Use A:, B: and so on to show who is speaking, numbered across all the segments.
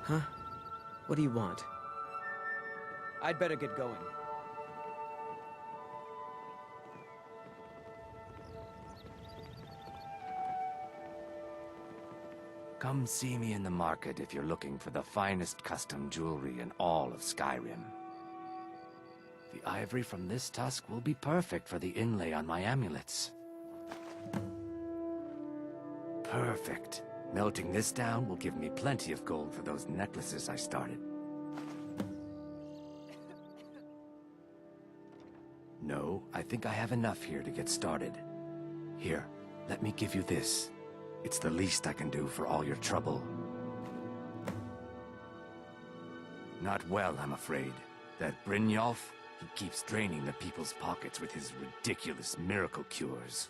A: Huh? What do you want?
B: I'd better get going.
C: Come see me in the market if you're looking for the finest custom jewelry in all of Skyrim. The ivory from this tusk will be perfect for the inlay on my amulets. Perfect. Melting this down will give me plenty of gold for those necklaces I started. No, I think I have enough here to get started. Here, let me give you this. It's the least I can do for all your trouble. Not well, I'm afraid. That Brynjolf, he keeps draining the people's pockets with his ridiculous miracle cures.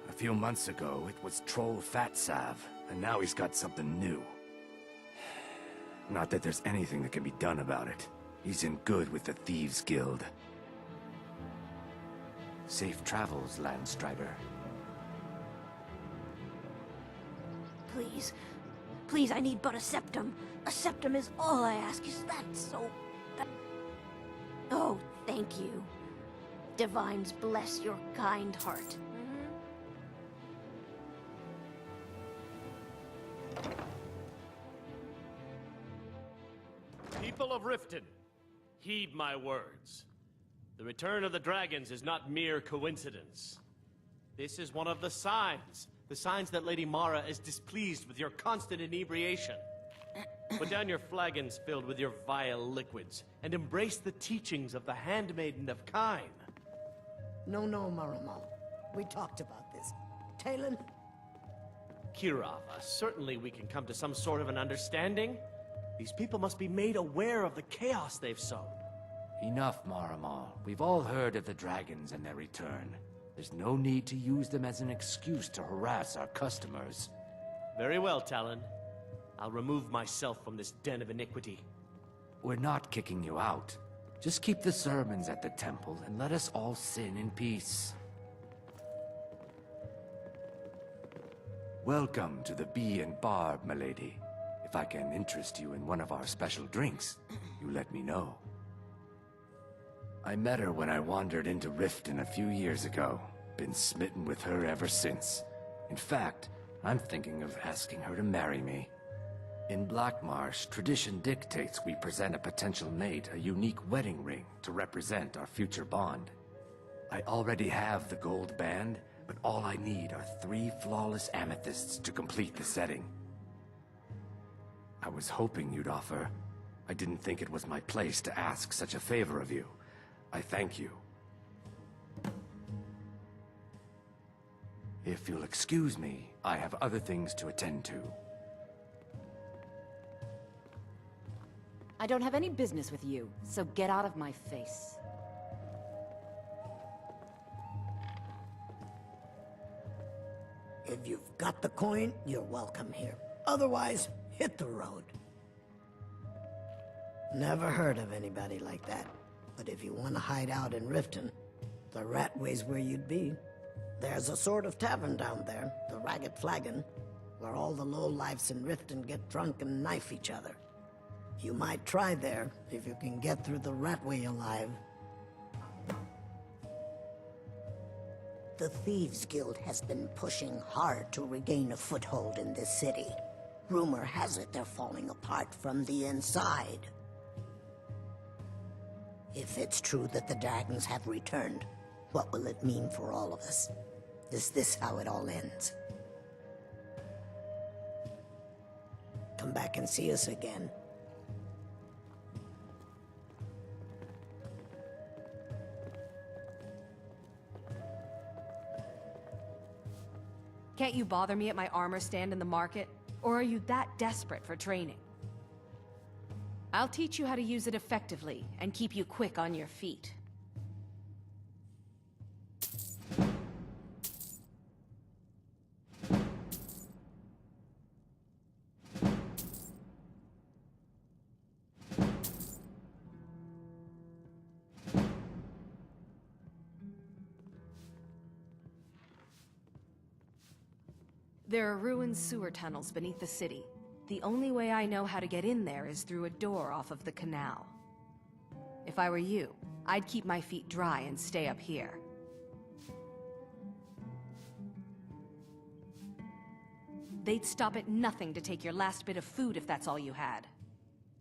C: A few months ago, it was Troll Fatsav, and now he's got something new. Not that there's anything that can be done about it. He's in good with the Thieves Guild. Safe travels, Landstrider.
D: Please. Please, I need but a septum. A septum is all I ask. Is that so... Oh, thank you. Divines bless your kind heart.
E: People of Riften, heed my words. The return of the dragons is not mere coincidence. This is one of the signs that Lady Mara is displeased with your constant inebriation. Put down your flagons filled with your vile liquids, and embrace the teachings of the Handmaiden of Kyne.
F: No, Marama. We talked about this. Talon?
E: Kirava, certainly we can come to some sort of an understanding. These people must be made aware of the chaos they've sown.
C: Enough, Maramal. We've all heard of the dragons and their return. There's no need to use them as an excuse to harass our customers.
E: Very well, Talon. I'll remove myself from this den of iniquity.
C: We're not kicking you out. Just keep the sermons at the temple and let us all sin in peace. Welcome to the Bee and Barb, milady. If I can interest you in one of our special drinks, you let me know. I met her when I wandered into Riften a few years ago. Been smitten with her ever since. In fact, I'm thinking of asking her to marry me. In Blackmarsh, tradition dictates we present a potential mate a unique wedding ring to represent our future bond. I already have the gold band, but all I need are 3 flawless amethysts to complete the setting. I was hoping you'd offer. I didn't think it was my place to ask such a favor of you. I thank you. If you'll excuse me, I have other things to attend to.
G: I don't have any business with you, so get out of my face.
F: If you've got the coin, you're welcome here. Otherwise, hit the road. Never heard of anybody like that. But if you want to hide out in Riften, the Ratway's where you'd be. There's a sort of tavern down there, the Ragged Flagon, where all the lowlifes in Riften get drunk and knife each other. You might try there, if you can get through the Ratway alive. The Thieves Guild has been pushing hard to regain a foothold in this city. Rumor has it they're falling apart from the inside. If it's true that the dragons have returned, what will it mean for all of us? Is this how it all ends? Come back and see us again.
G: Can't you bother me at my armor stand in the market? Or are you that desperate for training? I'll teach you how to use it effectively and keep you quick on your feet. There are ruined sewer tunnels beneath the city. The only way I know how to get in there is through a door off of the canal. If I were you, I'd keep my feet dry and stay up here. They'd stop at nothing to take your last bit of food if that's all you had.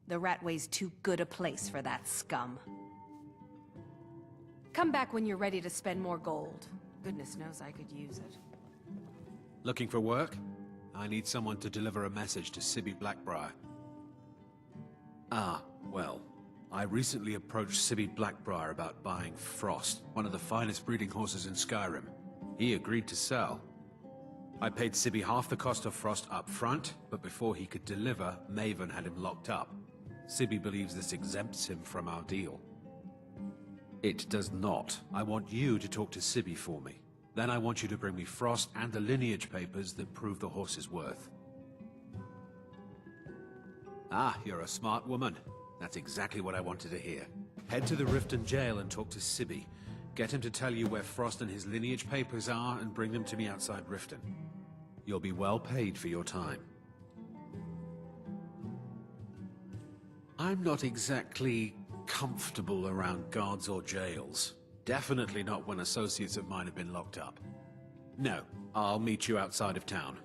G: The Ratway's too good a place for that scum. Come back when you're ready to spend more gold. Goodness knows I could use it.
H: Looking for work? I need someone to deliver a message to Sibby Blackbriar. Ah, well, I recently approached Sibby Blackbriar about buying Frost, one of the finest breeding horses in Skyrim. He agreed to sell. I paid Sibby half the cost of Frost up front, but before he could deliver, Maven had him locked up. Sibby believes this exempts him from our deal. It does not. I want you to talk to Sibby for me. Then I want you to bring me Frost and the lineage papers that prove the horse's worth. Ah, you're a smart woman. That's exactly what I wanted to hear. Head to the Riften jail and talk to Sibby. Get him to tell you where Frost and his lineage papers are and bring them to me outside Riften. You'll be well paid for your time. I'm not exactly comfortable around guards or jails. Definitely not when associates of mine have been locked up. No, I'll meet you outside of town.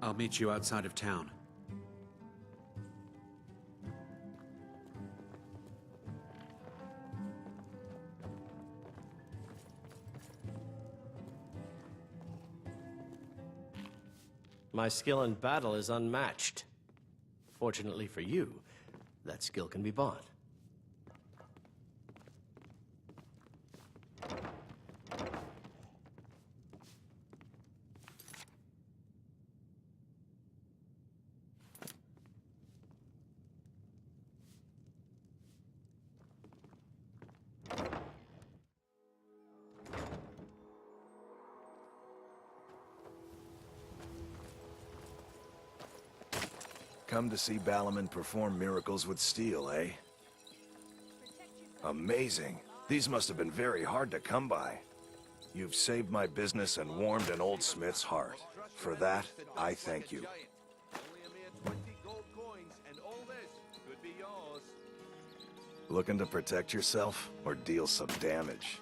H: I'll meet you outside of town.
E: My skill in battle is unmatched. Fortunately for you, that skill can be bought.
I: Come to see Balaman perform miracles with steel, eh? Amazing. These must have been very hard to come by. You've saved my business and warmed an old smith's heart. For that, I thank you. Looking to protect yourself or deal some damage?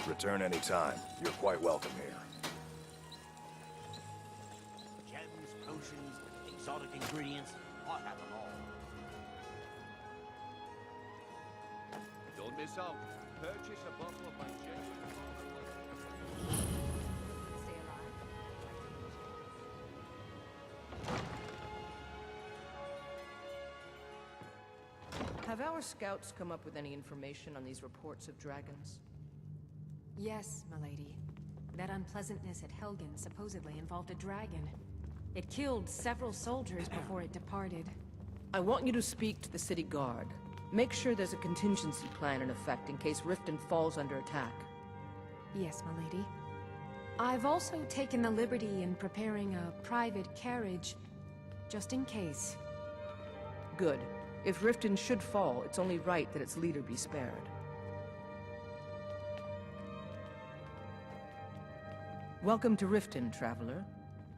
I: Return any time. You're quite welcome here.
J: Gems, potions, exotic ingredients, I'll have them all.
K: Don't miss out. Purchase a bottle of my genuine.
L: Have our scouts come up with any information on these reports of dragons?
G: Yes, milady. That unpleasantness at Helgen supposedly involved a dragon. It killed several soldiers before it departed.
L: I want you to speak to the city guard. Make sure there's a contingency plan in effect in case Riften falls under attack.
G: Yes, milady. I've also taken the liberty in preparing a private carriage, just in case.
L: Good. If Riften should fall, it's only right that its leader be spared. Welcome to Riften, traveler.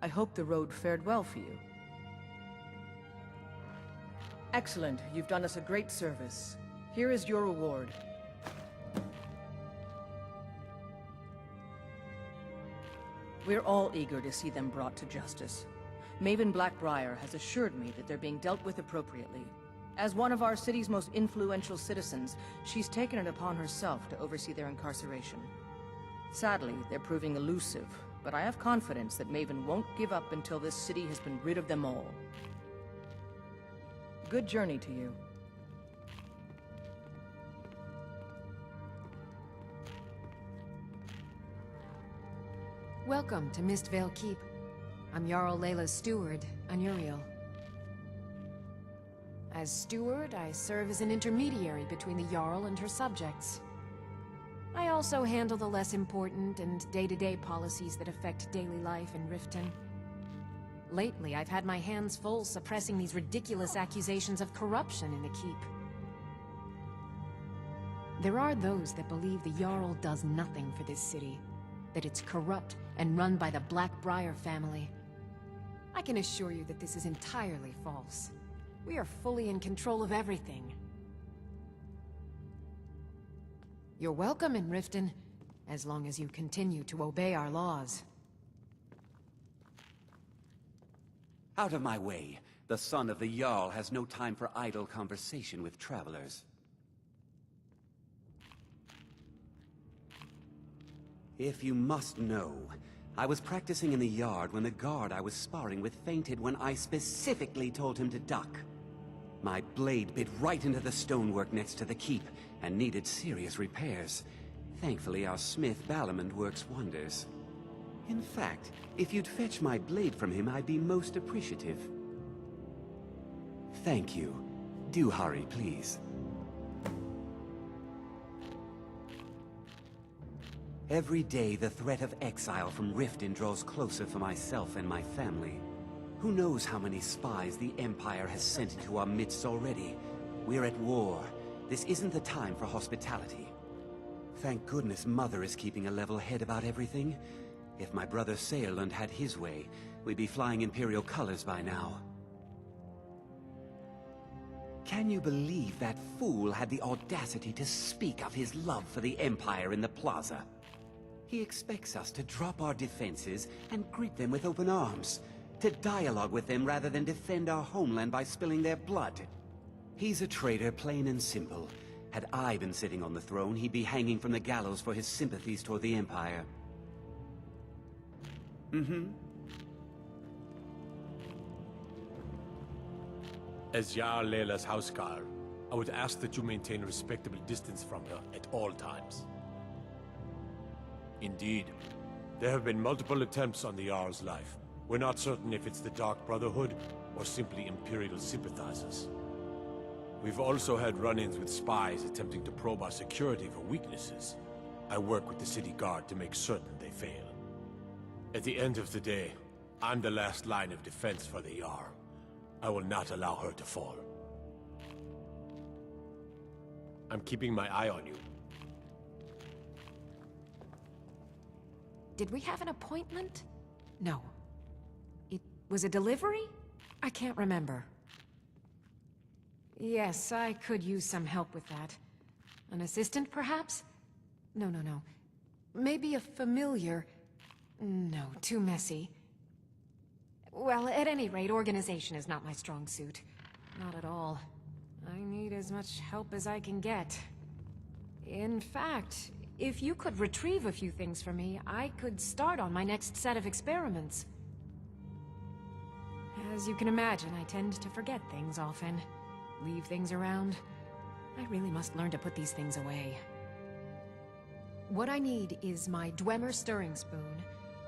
L: I hope the road fared well for you. Excellent. You've done us a great service. Here is your reward. We're all eager to see them brought to justice. Maven Blackbriar has assured me that they're being dealt with appropriately. As one of our city's most influential citizens, she's taken it upon herself to oversee their incarceration. Sadly, they're proving elusive, but I have confidence that Maven won't give up until this city has been rid of them all. Good journey to you.
G: Welcome to Mistvale Keep. I'm Jarl Layla's steward, Anuriel. As steward, I serve as an intermediary between the Jarl and her subjects. I also handle the less important and day-to-day policies that affect daily life in Riften. Lately, I've had my hands full suppressing these ridiculous accusations of corruption in the keep. There are those that believe the Jarl does nothing for this city, that it's corrupt and run by the Blackbriar family. I can assure you that this is entirely false. We are fully in control of everything. You're welcome in Riften, as long as you continue to obey our laws.
M: Out of my way. The son of the Jarl has no time for idle conversation with travelers. If you must know, I was practicing in the yard when the guard I was sparring with fainted when I specifically told him to duck. My blade bit right into the stonework next to the keep and needed serious repairs. Thankfully, our smith Balamond works wonders. In fact, if you'd fetch my blade from him, I'd be most appreciative. Thank you. Do hurry, please. Every day, the threat of exile from Riften draws closer for myself and my family. Who knows how many spies the Empire has sent into our midst already? We're at war. This isn't the time for hospitality. Thank goodness Mother is keeping a level head about everything. If my brother Saerlund had his way, we'd be flying Imperial colors by now. Can you believe that fool had the audacity to speak of his love for the Empire in the plaza? He expects us to drop our defenses and greet them with open arms, to dialogue with them rather than defend our homeland by spilling their blood. He's a traitor, plain and simple. Had I been sitting on the throne, he'd be hanging from the gallows for his sympathies toward the Empire.
N: As Jarl Leila's housecarl, I would ask that you maintain a respectable distance from her at all times. Indeed, there have been multiple attempts on the Jarl's life. We're not certain if it's the Dark Brotherhood or simply Imperial sympathizers. We've also had run-ins with spies attempting to probe our security for weaknesses. I work with the city guard to make certain they fail. At the end of the day, I'm the last line of defense for the Jarl. I will not allow her to fall. I'm keeping my eye on you.
G: Did we have an appointment? No. It was a delivery? I can't remember. Yes, I could use some help with that. An assistant, perhaps? No. Maybe a familiar. No, too messy. Well, at any rate, organization is not my strong suit. Not at all. I need as much help as I can get. In fact, if you could retrieve a few things for me, I could start on my next set of experiments. As you can imagine, I tend to forget things often. Leave things around. I really must learn to put these things away. What I need is my Dwemer stirring spoon,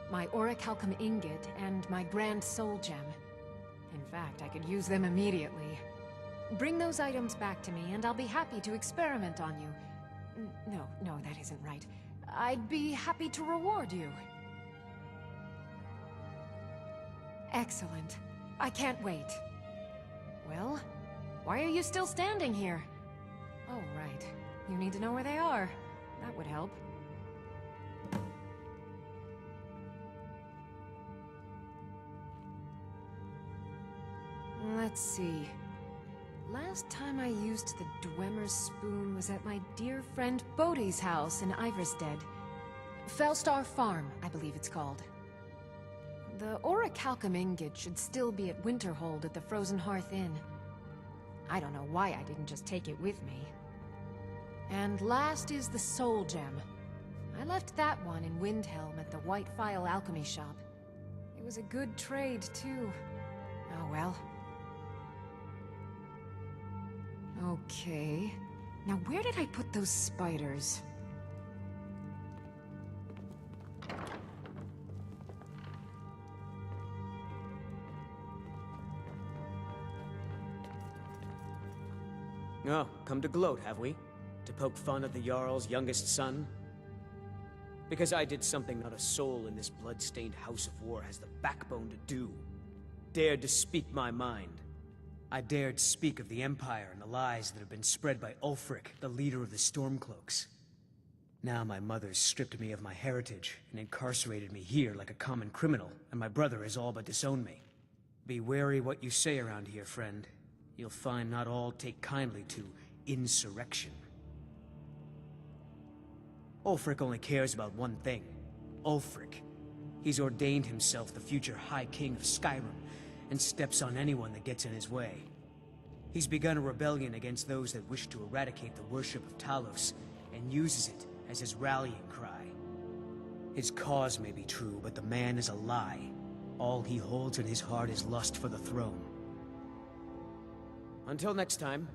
G: my orichalcum ingot, and my Grand Soul Gem. In fact, I could use them immediately. Bring those items back to me, and I'll be happy to experiment on you. No, that isn't right. I'd be happy to reward you. Excellent. I can't wait. Well, why are you still standing here? Oh, right. You need to know where they are. That would help. Let's see. Last time I used the Dwemer spoon was at my dear friend Bodhi's house in Iverstead. Felstar Farm, I believe it's called. The orichalcum ingot should still be at Winterhold at the Frozen Hearth Inn. I don't know why I didn't just take it with me. And last is the Soul Gem. I left that one in Windhelm at the White Phial Alchemy Shop. It was a good trade, too. Oh well. Okay. Now where did I put those spiders?
B: Oh, come to gloat, have we? To poke fun at the Jarl's youngest son? Because I did something not a soul in this blood-stained house of war has the backbone to do. dared to speak my mind. I dared speak of the Empire and the lies that have been spread by Ulfric, the leader of the Stormcloaks. Now my mother's stripped me of my heritage and incarcerated me here like a common criminal, and my brother has all but disowned me. Be wary what you say around here, friend. You'll find not all take kindly to insurrection. Ulfric only cares about one thing. Ulfric. He's ordained himself the future High King of Skyrim, and steps on anyone that gets in his way. He's begun a rebellion against those that wish to eradicate the worship of Talos, and uses it as his rallying cry. His cause may be true, but the man is a lie. All he holds in his heart is lust for the throne. Until next time.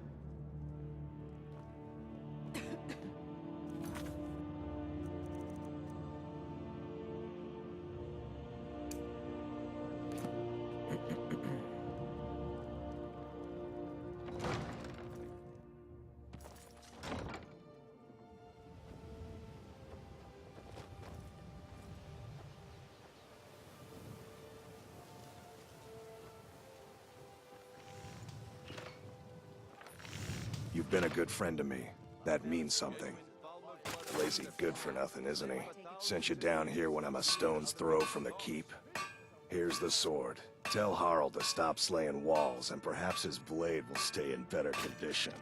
I: You've been a good friend to me. That means something. Lazy good for nothing, isn't he? Sent you down here when I'm a stone's throw from the keep. Here's the sword. Tell Harald to stop slaying walls, and perhaps his blade will stay in better condition.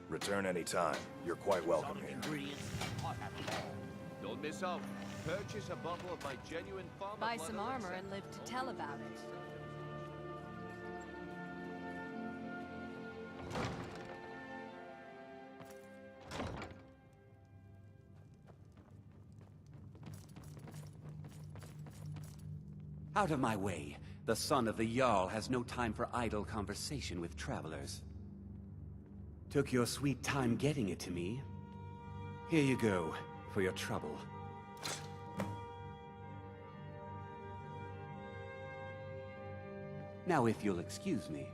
I: Return any time. You're quite welcome here.
K: Don't miss out. Purchase a bottle of my genuine farmer
G: Buy
K: blood
G: some
K: elixir.
G: armor and live to tell about it.
M: Out of my way. The son of the Jarl has no time for idle conversation with travelers. Took your sweet time getting it to me. Here you go, for your trouble. Now if you'll excuse me.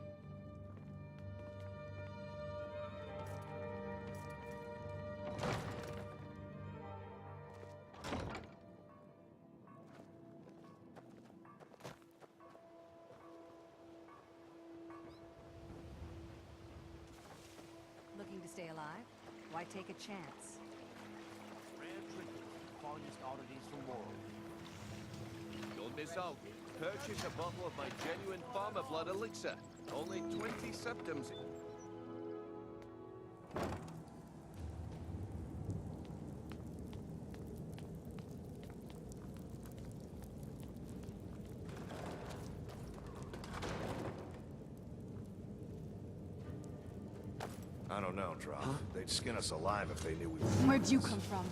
G: Looking to stay alive? Why take a chance?
J: Rare trinkets, finest oddities from world.
K: Don't miss out. Purchase a bottle of my genuine farmer blood elixir. Only 20 septims.
I: I don't know, Drop. They'd skin us alive if they knew we were...
G: Where'd you come from?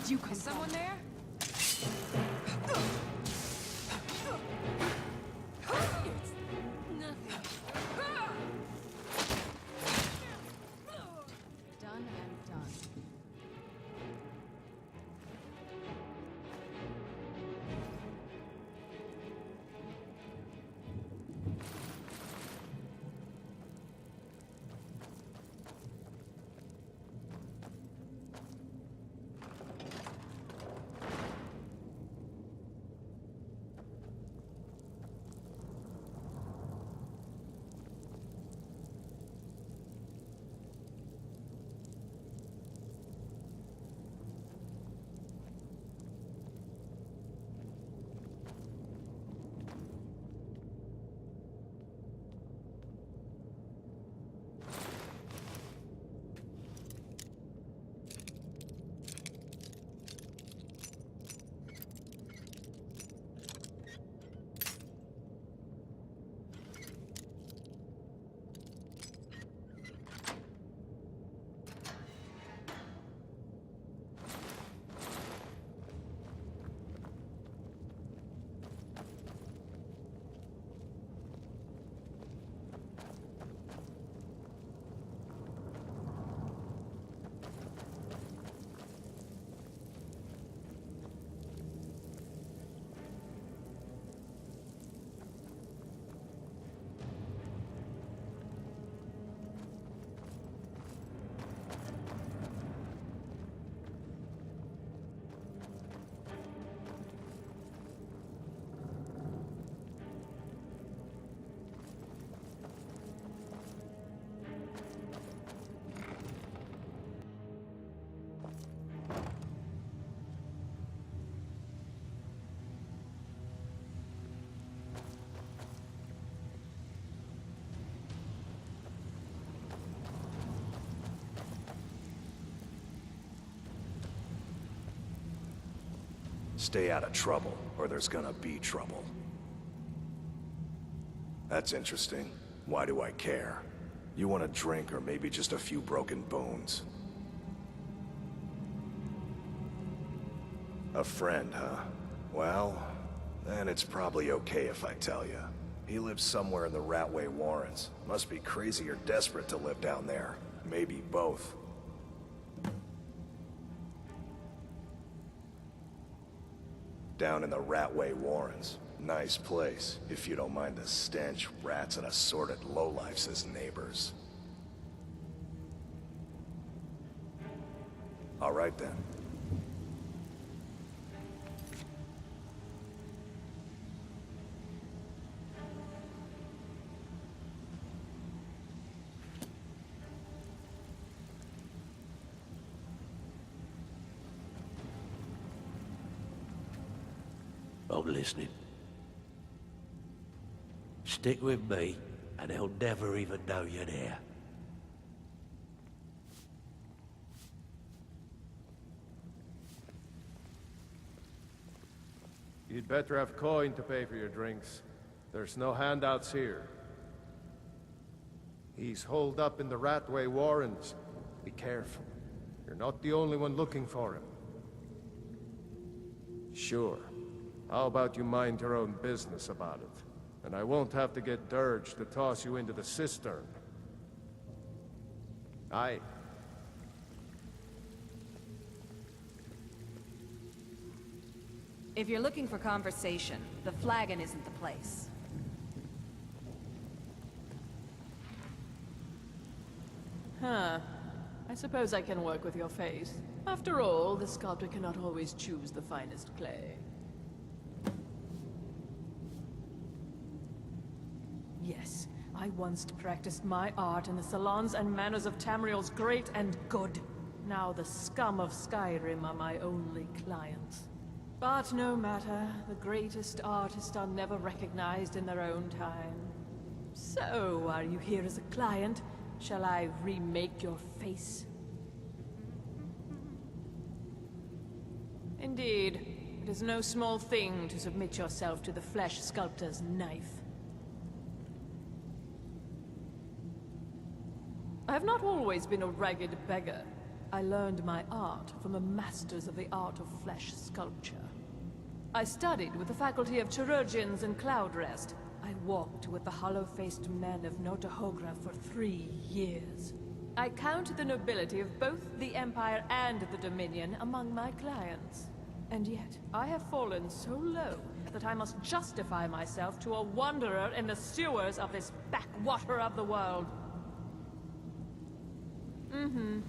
G: Where'd you come from? Is someone there? Done and done.
I: Stay out of trouble, or there's gonna be trouble. That's interesting. Why do I care? You want a drink or maybe just a few broken bones? A friend, huh? Well, then it's probably okay if I tell you. He lives somewhere in the Ratway Warrens. Must be crazy or desperate to live down there. Maybe both. Down in the Ratway Warrens. Nice place, if you don't mind the stench, rats, and assorted lowlifes as neighbors. All right then.
J: I'm listening. Stick with me, and they'll never even know you're there.
N: You'd better have coin to pay for your drinks. There's no handouts here. He's holed up in the Ratway Warrens. Be careful. You're not the only one looking for him. Sure. How about you mind your own business about it? And I won't have to get Dirge to toss you into the cistern. Aye.
G: If you're looking for conversation, the flagon isn't the place.
O: Huh. I suppose I can work with your face. After all, the sculptor cannot always choose the finest clay. Yes, I once practiced my art in the salons and manners of Tamriel's great and good. Now the scum of Skyrim are my only clients. But no matter, the greatest artists are never recognized in their own time. So, are you here as a client? Shall I remake your face? Indeed, it is no small thing to submit yourself to the flesh sculptor's knife. I have not always been a ragged beggar. I learned my art from the masters of the art of flesh sculpture. I studied with the faculty of chirurgeons in Cloudrest. I walked with the hollow-faced men of Notahogra for 3 years. I counted the nobility of both the Empire and the Dominion among my clients. And yet, I have fallen so low that I must justify myself to a wanderer in the sewers of this backwater of the world. Mm-hmm.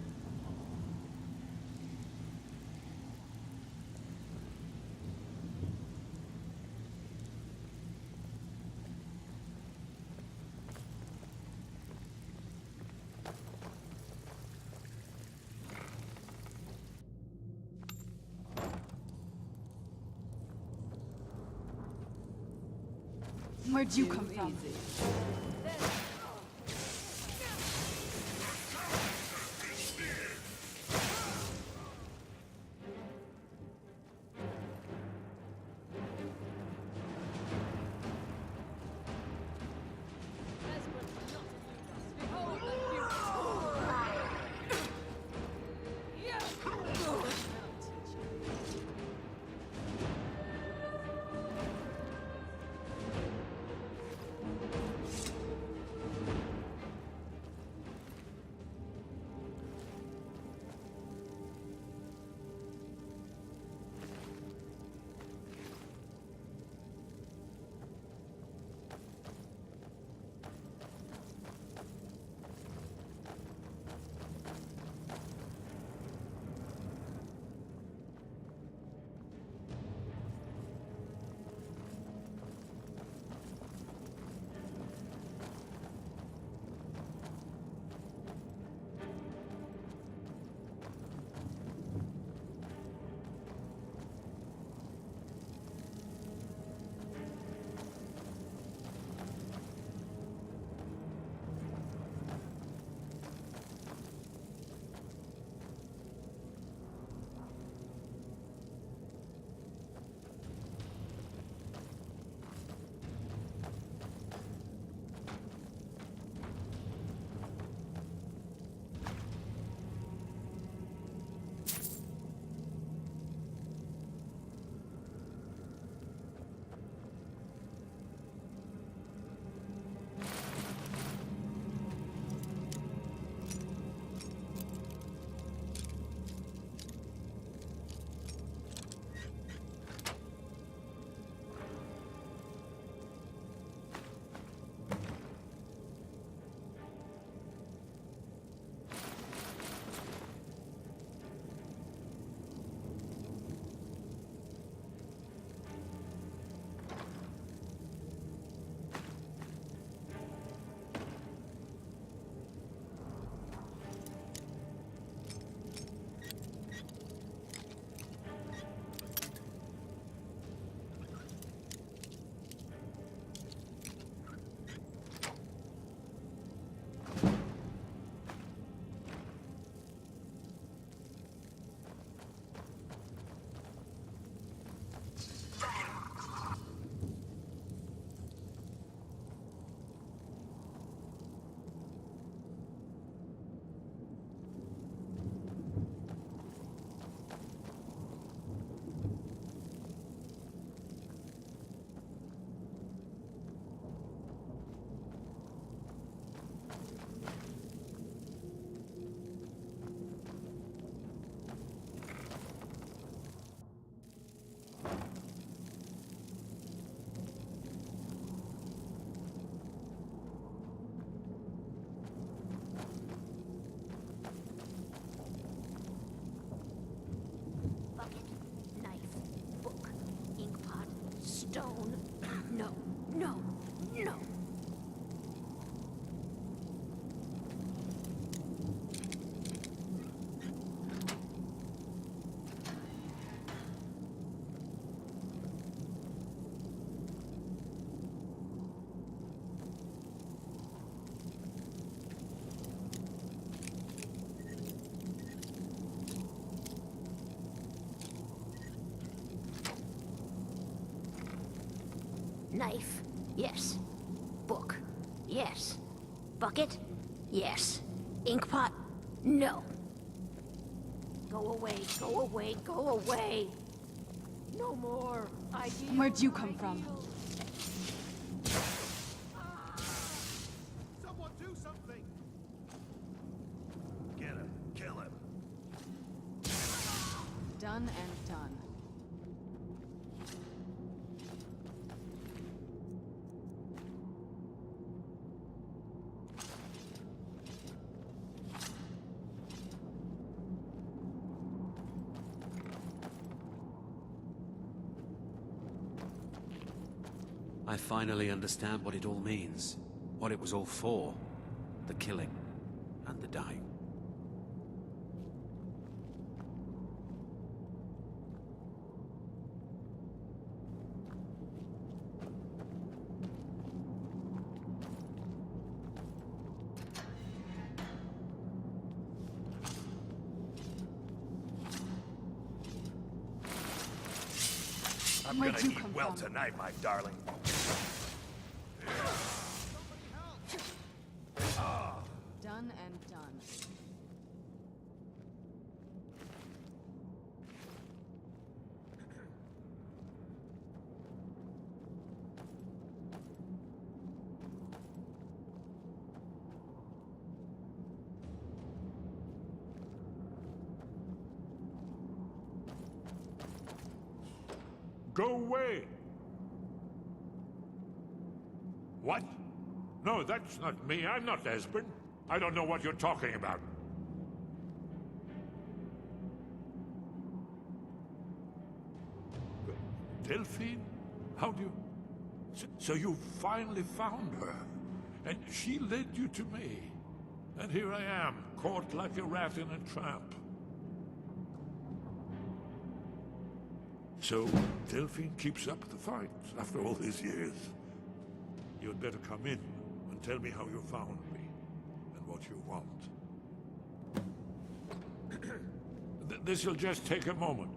G: Where'd you come from?
D: Stone. No, no, no. Knife, yes. Book, yes. Bucket, yes. Inkpot, no. Go away, go away, go away! No more!
G: Where'd you come from?
I: Someone do something! Get him. Kill him.
G: Done and done.
H: I finally understand what it all means. What it was all for. The killing. And the dying.
I: I'm gonna eat well tonight, my darling.
G: Done and done.
P: Go away! What? No, that's not me. I'm not Esbern. I don't know what you're talking about. Delphine? How do you... So you finally found her. And she led you to me. And here I am, caught like a rat in a trap. So, Delphine keeps up the fight after all these years. You'd better come in and tell me how you found me and what you want. This'll just take a moment.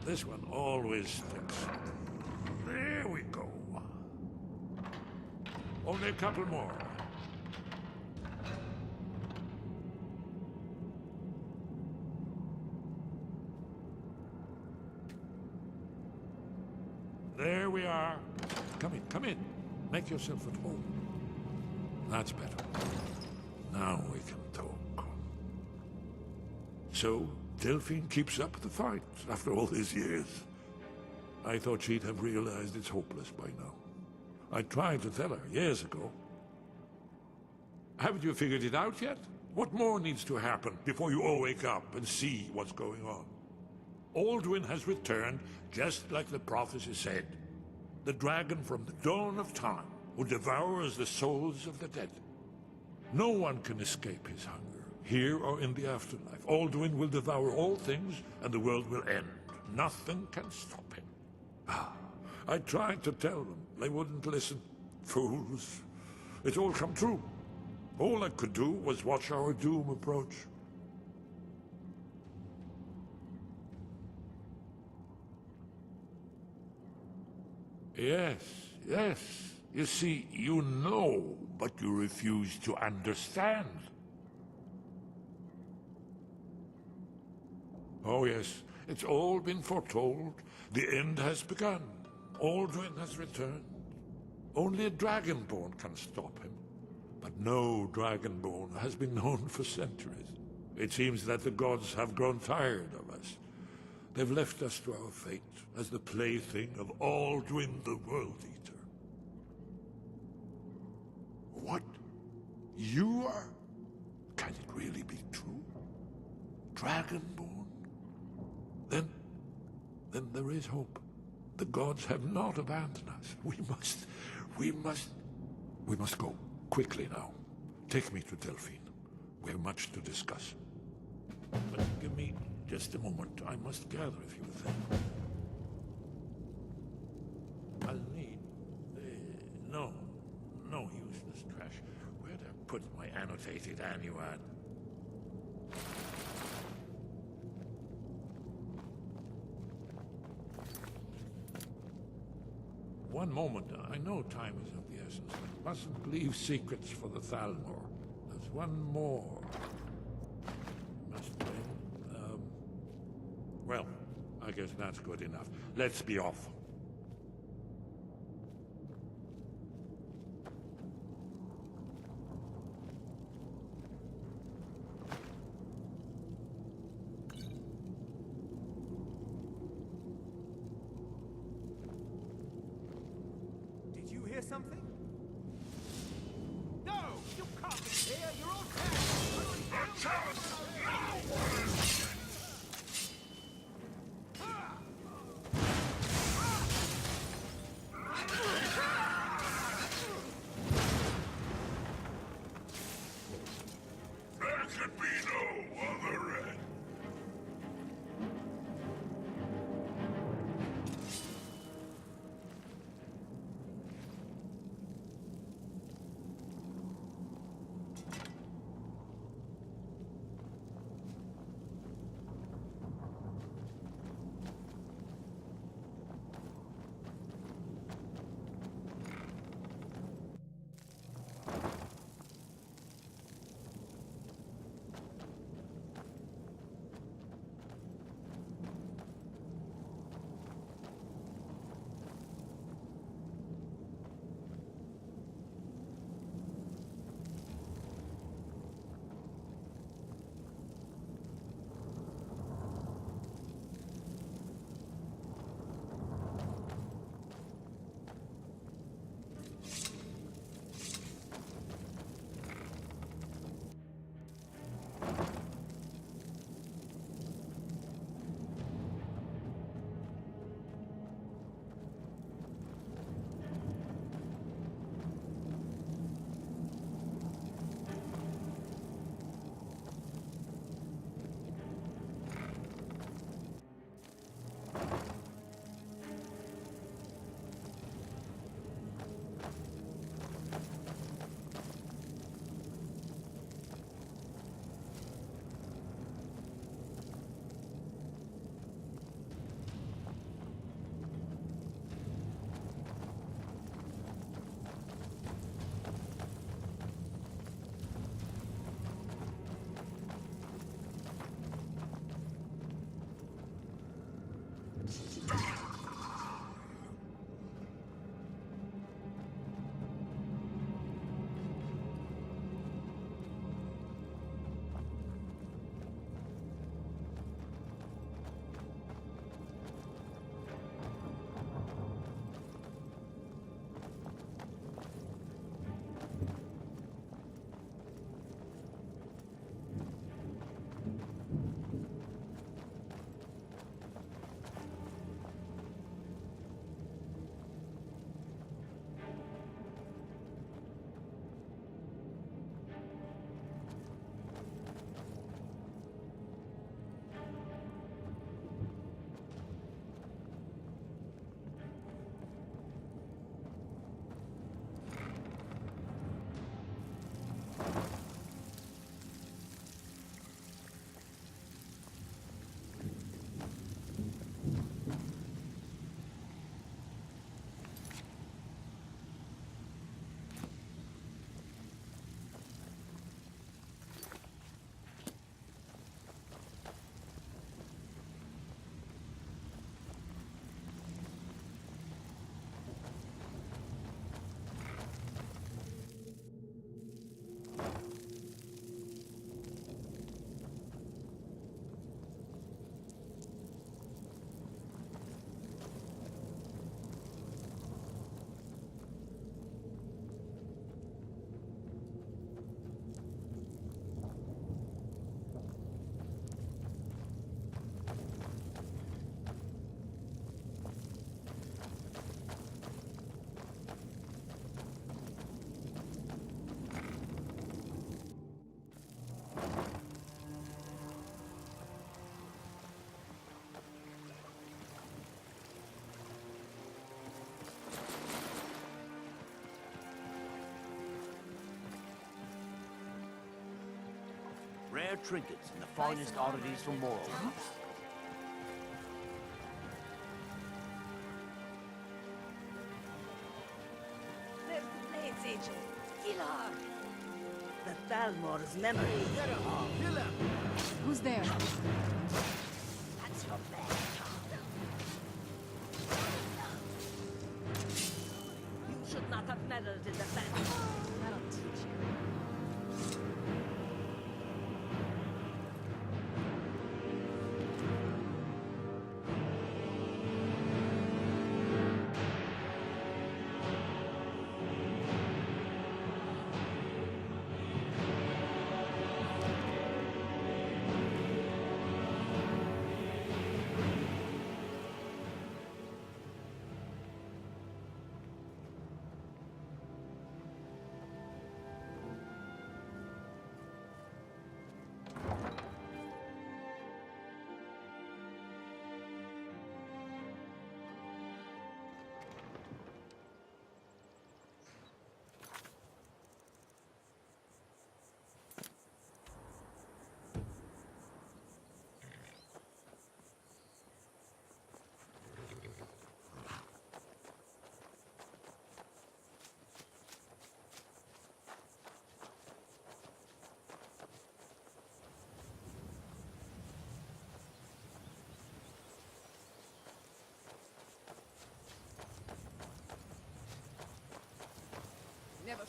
P: This one always sticks. There we go. Only a couple more. There we are. Come in, come in. Make yourself at home. That's better. Now we can talk. So, Delphine keeps up the fight after all these years. I thought she'd have realized it's hopeless by now. I tried to tell her years ago. Haven't you figured it out yet? What more needs to happen before you all wake up and see what's going on? Alduin has returned, just like the prophecy said. The dragon from the dawn of time, who devours the souls of the dead. No one can escape his hunger, here or in the afterlife. Alduin will devour all things, and the world will end. Nothing can stop him. I tried to tell them. They wouldn't listen. Fools. It's all come true. All I could do was watch our doom approach. Yes, yes. You see, you know, but you refuse to understand. Oh yes, it's all been foretold. The end has begun. Alduin has returned. Only a dragonborn can stop him. But no dragonborn has been known for centuries. It seems that the gods have grown tired of us. They've left us to our fate as the plaything of Alduin the World Eater. What? You are? Can it really be true? Dragonborn? Then there is hope. The gods have not abandoned us. We must go. Quickly now. Take me to Delphine. We have much to discuss. But give me just a moment. I must gather a few things. I'll need... no useless trash. Where'd I put my annotated annuad? One moment. I know time is of the essence. I mustn't leave secrets for the Thalmor. There's one more. I guess that's good enough. Let's be off.
B: Did you hear something? No! You can't be here! You're all dead!
P: There could be no other end.
J: Rare trinkets and the finest oddities from Morrowind.
F: There's the Blades Agent, Gilard. The Thalmor's memory.
K: Get him! Kill him!
G: Who's there?
F: That's your bad.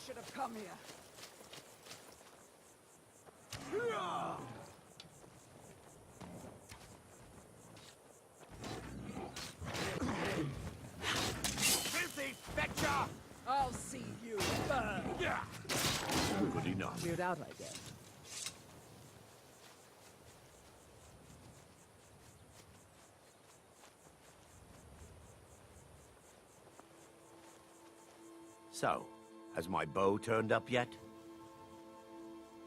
L: should have come here.
K: Filthy fetcher!
L: I'll see you burn.
N: Good enough.
L: Cleared out, I guess.
J: So, has my bow turned up yet?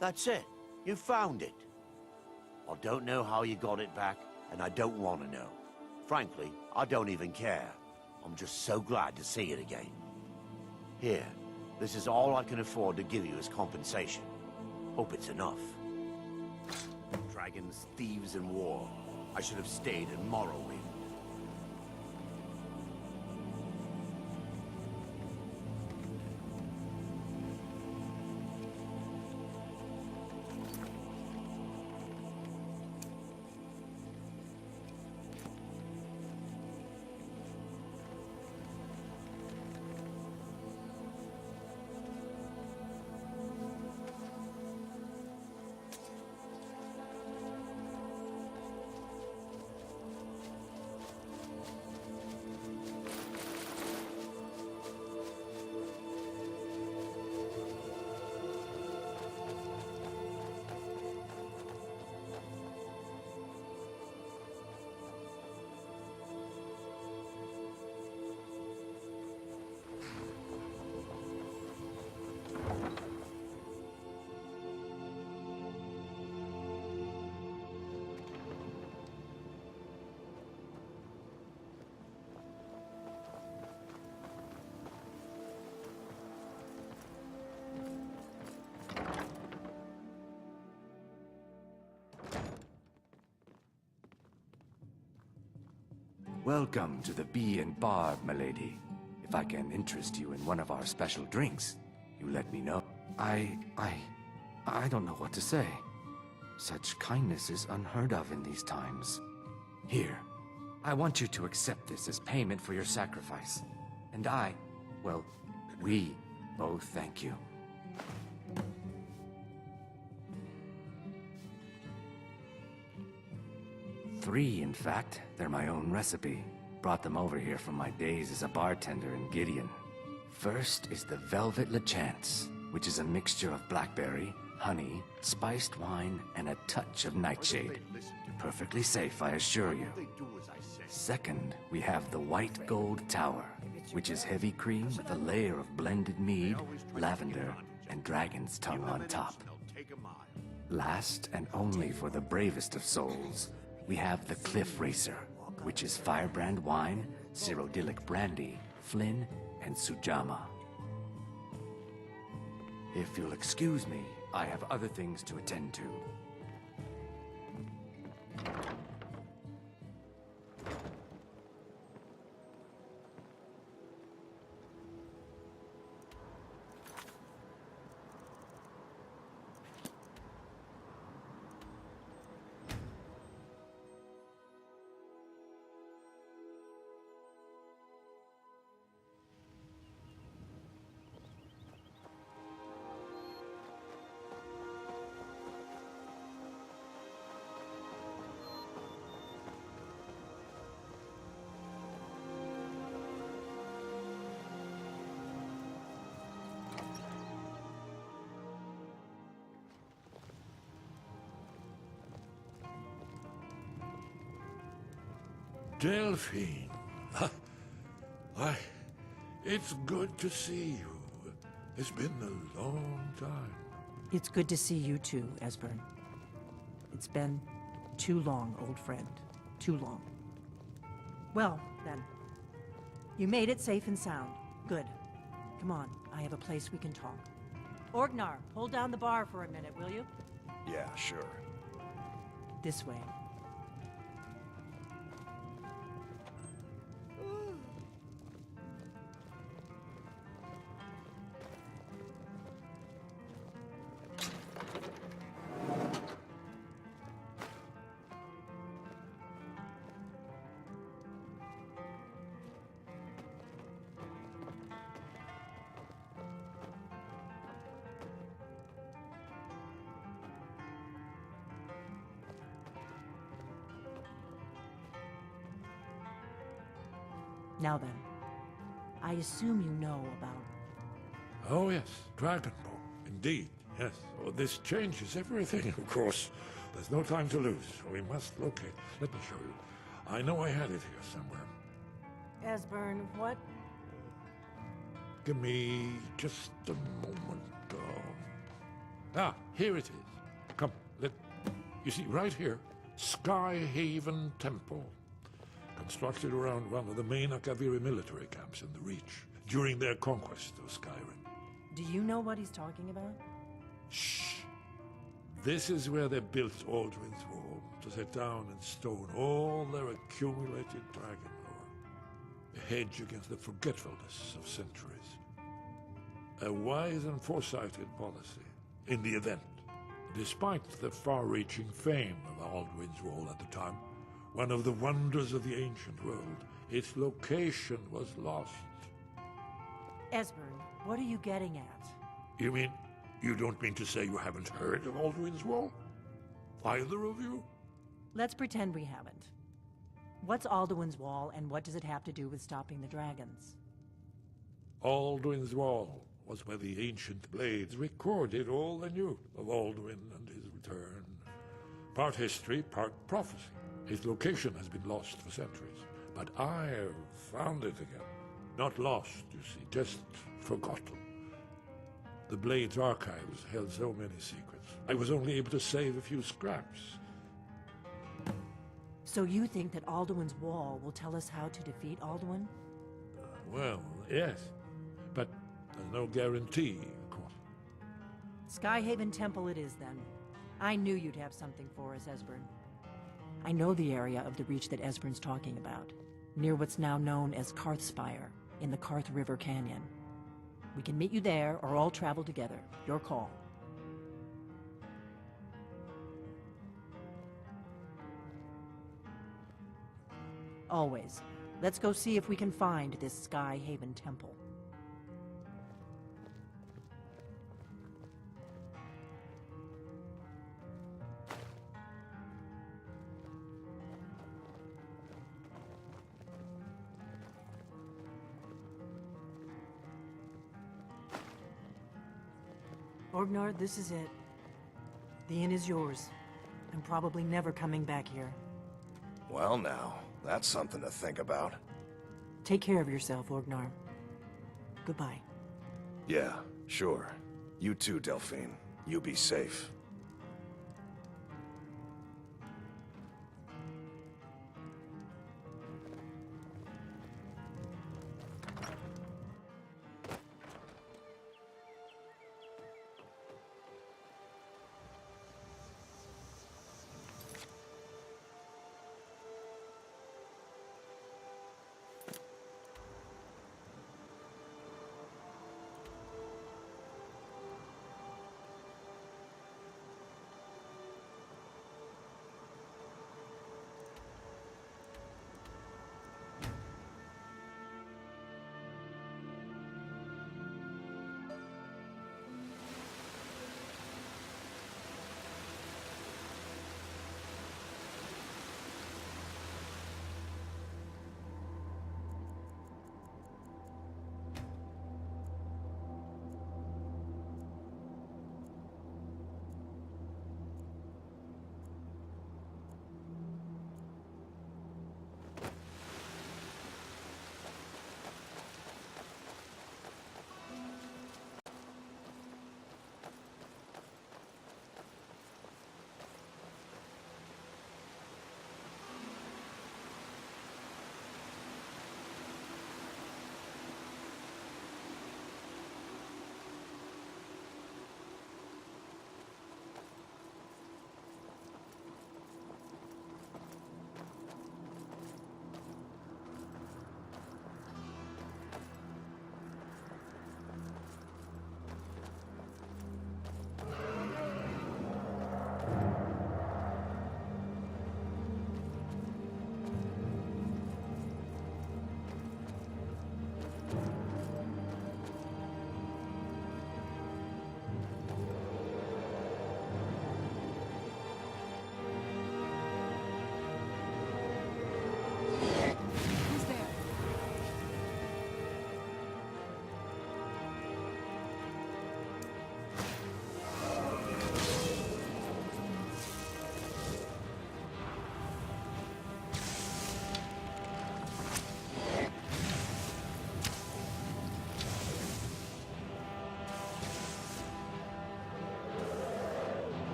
J: That's it. You found it. I don't know how you got it back, and I don't want to know. Frankly, I don't even care. I'm just so glad to see it again. Here, this is all I can afford to give you as compensation. Hope it's enough. Dragons, thieves, and war. I should have stayed in Morrowind.
C: Welcome to the Bee and Barb, milady. If I can interest you in one of our special drinks, you let me know. I don't know what to say. Such kindness is unheard of in these times. Here, I want you to accept this as payment for your sacrifice. And well, we both thank you. 3, in fact. They're my own recipe. Brought them over here from my days as a bartender in Gideon. First is the Velvet Lachance, which is a mixture of blackberry, honey, spiced wine, and a touch of nightshade. Perfectly safe, I assure you. Second, we have the White Gold Tower, which is heavy cream with a layer of blended mead, lavender, and dragon's tongue on top. Last, and only for the bravest of souls, we have the Cliff Racer, which is firebrand wine, cyrodiilic brandy, Flynn, and Sujama. If you'll excuse me, I have other things to attend to.
P: Delphine. Why, it's good to see you. It's been a long time.
Q: It's good to see you too, Esbern. It's been too long, old friend. Too long. Well, then. You made it safe and sound. Good. Come on, I have a place we can talk. Orgnar, hold down the bar for a minute, will you?
I: Yeah, sure.
Q: This way. Now then, I assume you know about...
P: Oh yes, Dragon Ball. Indeed, yes. Oh, this changes everything, of course. There's no time to lose. We must locate. Let me show you. I know I had it here somewhere.
Q: Esbern, what?
P: Give me just a moment. Here it is. Come, you see, right here, Sky Haven Temple. Constructed around one of the main Akaviri military camps in the Reach during their conquest of Skyrim.
Q: Do you know what he's talking about?
P: Shh! This is where they built Alduin's Wall, to set down in stone all their accumulated dragon lore. A hedge against the forgetfulness of centuries. A wise and foresighted policy, in the event. Despite the far-reaching fame of Alduin's Wall at the time, one of the wonders of the ancient world, its location was lost.
Q: Esbern, what are you getting at?
P: You mean, you don't mean to say you haven't heard of Alduin's Wall? Either of you?
Q: Let's pretend we haven't. What's Alduin's Wall, and what does it have to do with stopping the dragons?
P: Alduin's Wall was where the ancient blades recorded all they knew of Alduin and his return. Part history, part prophecy. His location has been lost for centuries, but I've found it again. Not lost, you see, just forgotten. The Blade's archives held so many secrets. I was only able to save a few scraps.
Q: So you think that Alduin's Wall will tell us how to defeat Alduin?
P: Well, yes, but there's no guarantee, of course.
Q: Skyhaven Temple it is, then. I knew you'd have something for us, Esbern. I know the area of the Reach that Esbern's talking about, near what's now known as Karthspire, in the Karth River Canyon. We can meet you there, or all travel together. Your call. Always. Let's go see if we can find this Sky Haven Temple. Orgnar, this is it. The inn is yours. I'm probably never coming back here.
I: Well now, that's something to think about.
Q: Take care of yourself, Orgnar. Goodbye.
I: Yeah, sure. You too, Delphine. You be safe.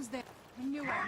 G: Who's there? I knew I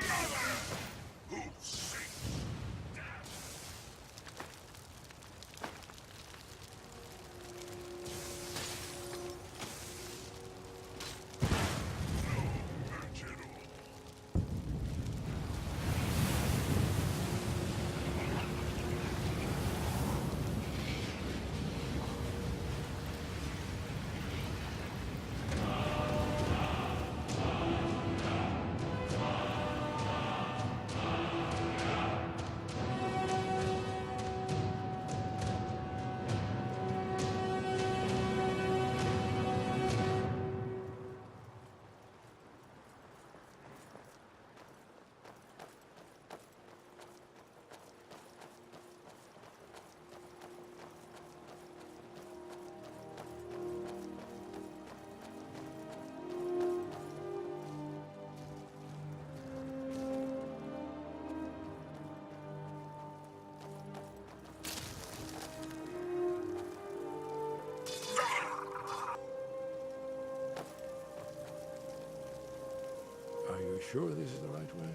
P: Are you sure this is the right way?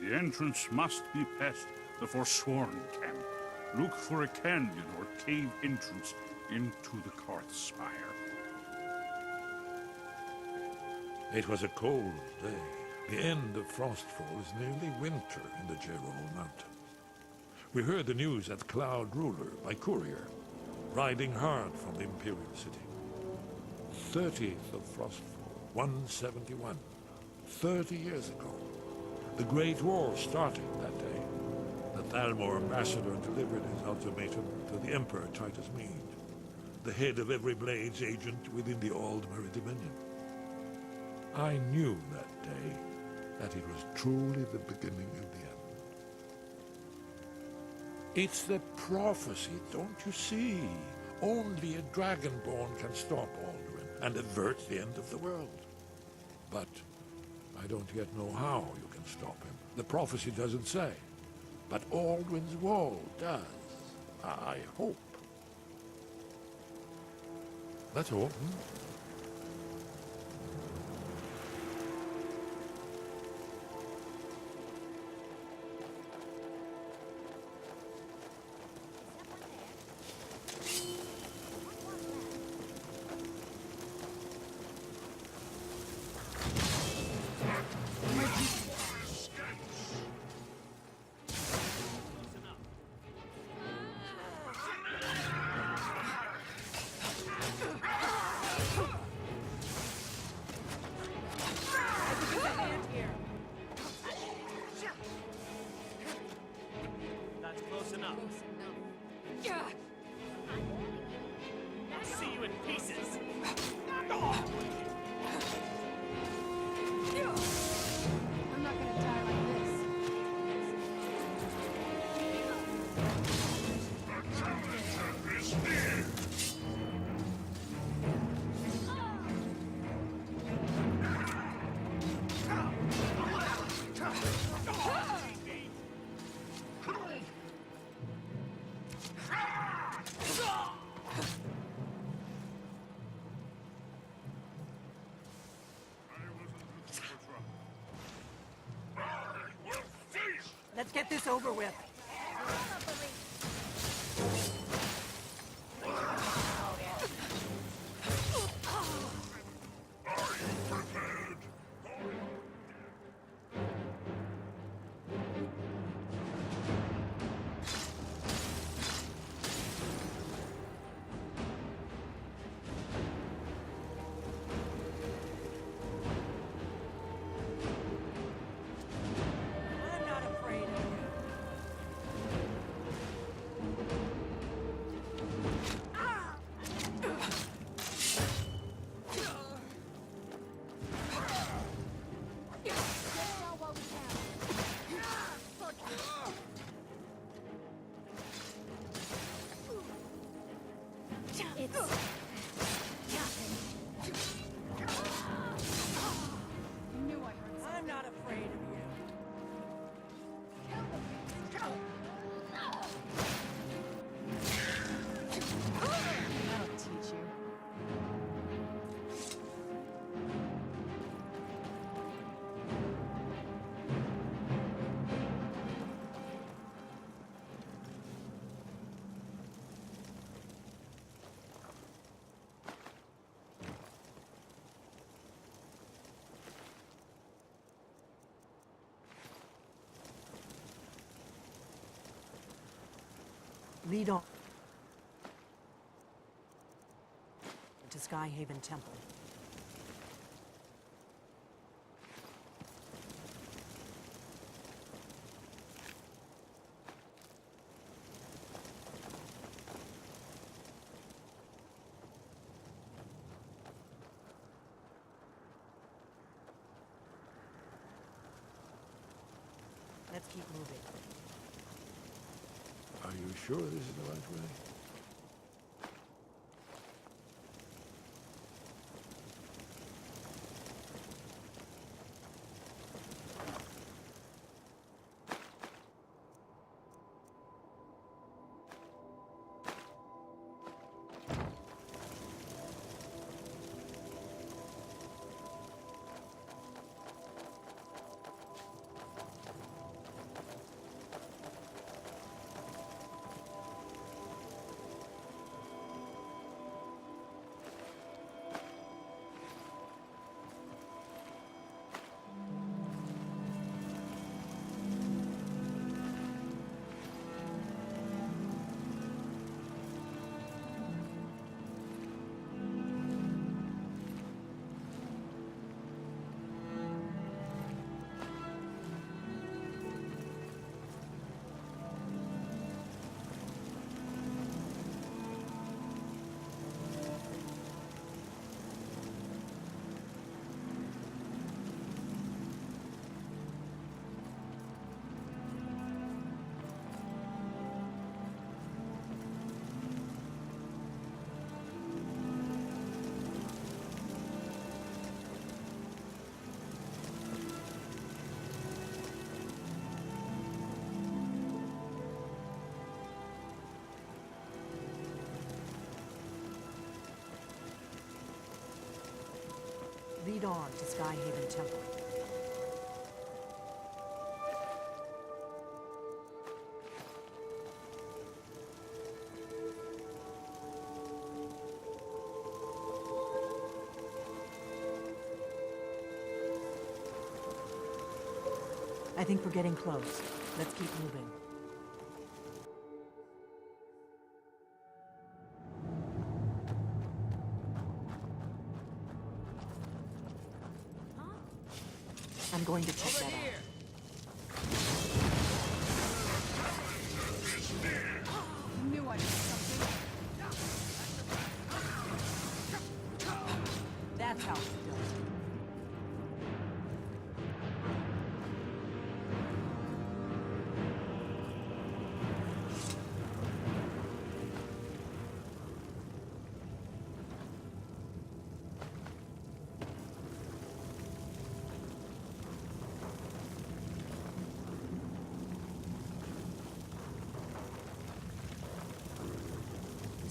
R: The entrance must be past the Forsworn camp. Look for a canyon or cave entrance into the Karth Spire.
P: It was a cold day. The end of Frostfall is nearly winter in the Jerome Mountains. We heard the news at Cloud Ruler by courier, riding hard from the Imperial City. 30th of Frostfall, 171. 30 years ago. The Great War started that day. The Thalmor ambassador delivered his ultimatum to the Emperor Titus Mede, the head of every Blades agent within the Aldmeri Dominion. I knew that day that it was truly the beginning of the end. It's the prophecy, don't you see? Only a Dragonborn can stop Alduin and avert the end of the world. But I don't yet know how you can stop him. The prophecy doesn't say. But Alduin's wall does. I hope. That's all.
E: That's close enough. See you in pieces.
G: I'm not gonna die like this.
Q: Let's get this over with. I'm not afraid of you. Lead on to Skyhaven Temple. Let's keep moving.
N: Are you sure this is the right way?
Q: Lead on to Skyhaven Temple. I think we're getting close. Let's keep moving. I'm going to check that out.
G: Knew I did something.
Q: That's how it's done.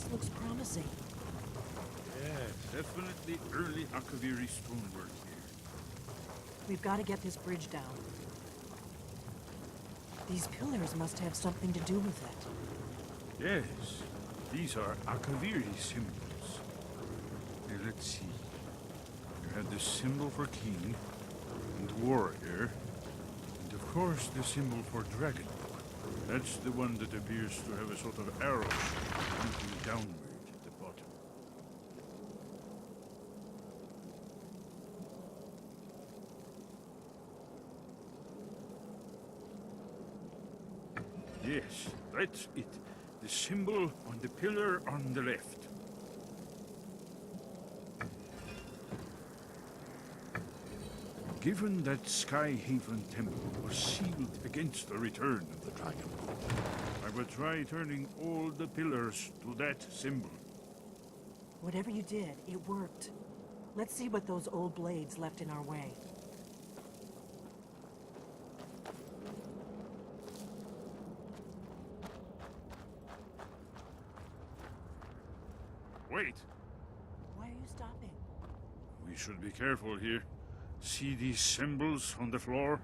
Q: Looks promising.
R: Yeah, definitely early Akaviri stonework here.
Q: We've got to get this bridge down. These pillars must have something to do with it.
R: Yes, these are Akaviri symbols. Here, let's see. You have the symbol for king, and warrior, and of course the symbol for dragon. That's the one that appears to have a sort of arrow pointing downward at the bottom. Yes, that's it. The symbol on the pillar on the left. Given that Skyhaven Temple was sealed against the return of the dragon, I will try turning all the pillars to that symbol.
Q: Whatever you did, it worked. Let's see what those old blades left in our way.
R: Wait!
Q: Why are you stopping?
R: We should be careful here. See these symbols on the floor?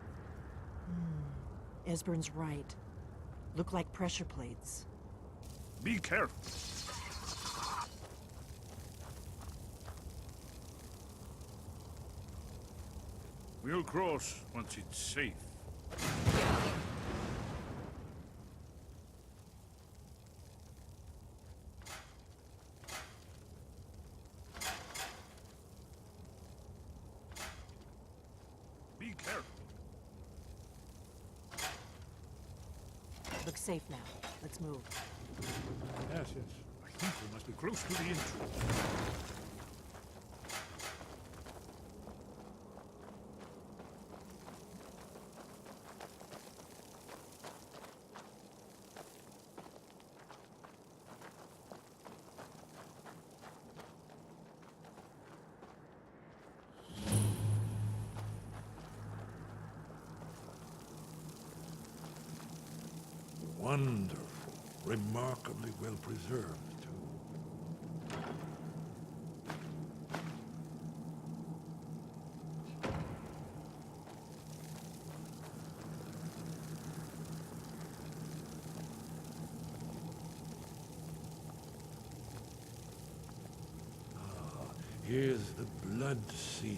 Q: Esbern's right. Look like pressure plates.
R: Be careful. We'll cross once it's safe.
P: Be careful.
Q: Looks safe now. Let's move.
P: Yes, yes. I think we must be close to the entrance. Wonderful. Remarkably well preserved, too. Here's the blood seal.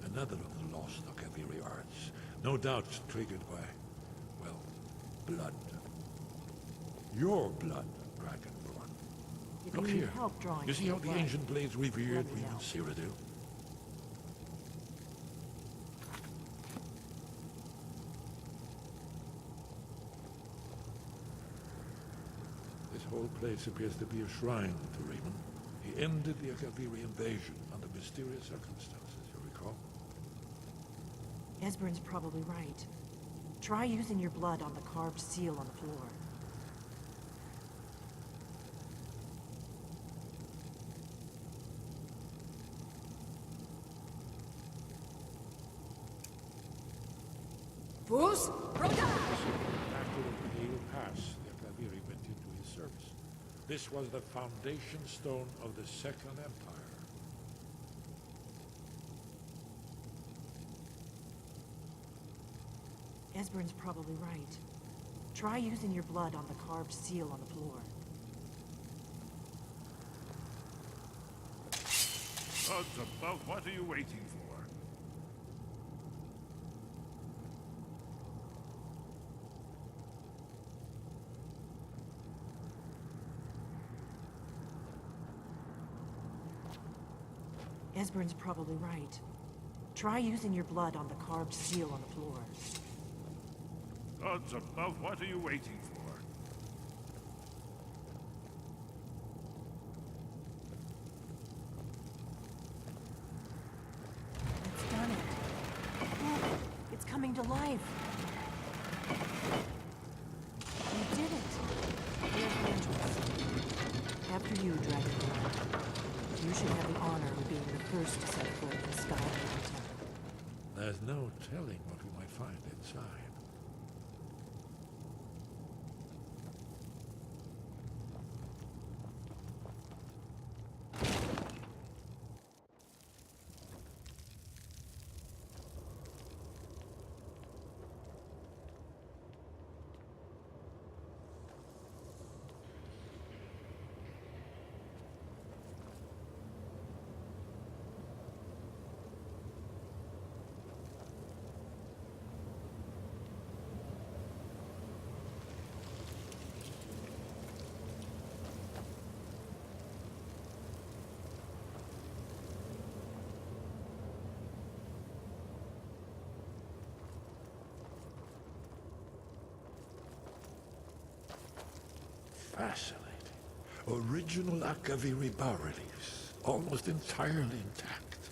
P: Another of the lost Akaviri arts. No doubt triggered by, well, blood. Your blood, Dragonborn.
Q: If
P: Look
Q: you need
P: here.
Q: help drawing
P: You see how
Q: from
P: the
Q: blood,
P: ancient blades revered
Q: let me
P: even
Q: know.
P: Cyrodiil? This whole place appears to be a shrine to Raymond. He ended the Akaviri invasion under mysterious circumstances, you recall?
Q: Esbern's probably right. Try using your blood on the carved seal on the floor.
O: Fus, Roda!
P: After the Pale Pass, the Akaviri went into his service. This was the foundation stone of the Second Empire.
Q: Esbern's probably right. Try using your blood on the carved seal on the floor.
P: Odds above, what are you waiting for?
Q: Esbern's probably right. Try using your blood on the carved seal on the floor.
P: Odds above, what are you waiting for?
Q: It's done it. Look, it's coming to life. You did it. Here's the entrance. After you, Dragonborn. You should have the honor of being the first to set foot in Skyrim Temple.
P: There's no telling what we might find inside. Fascinating. Original Akaviri bas-reliefs, almost entirely intact.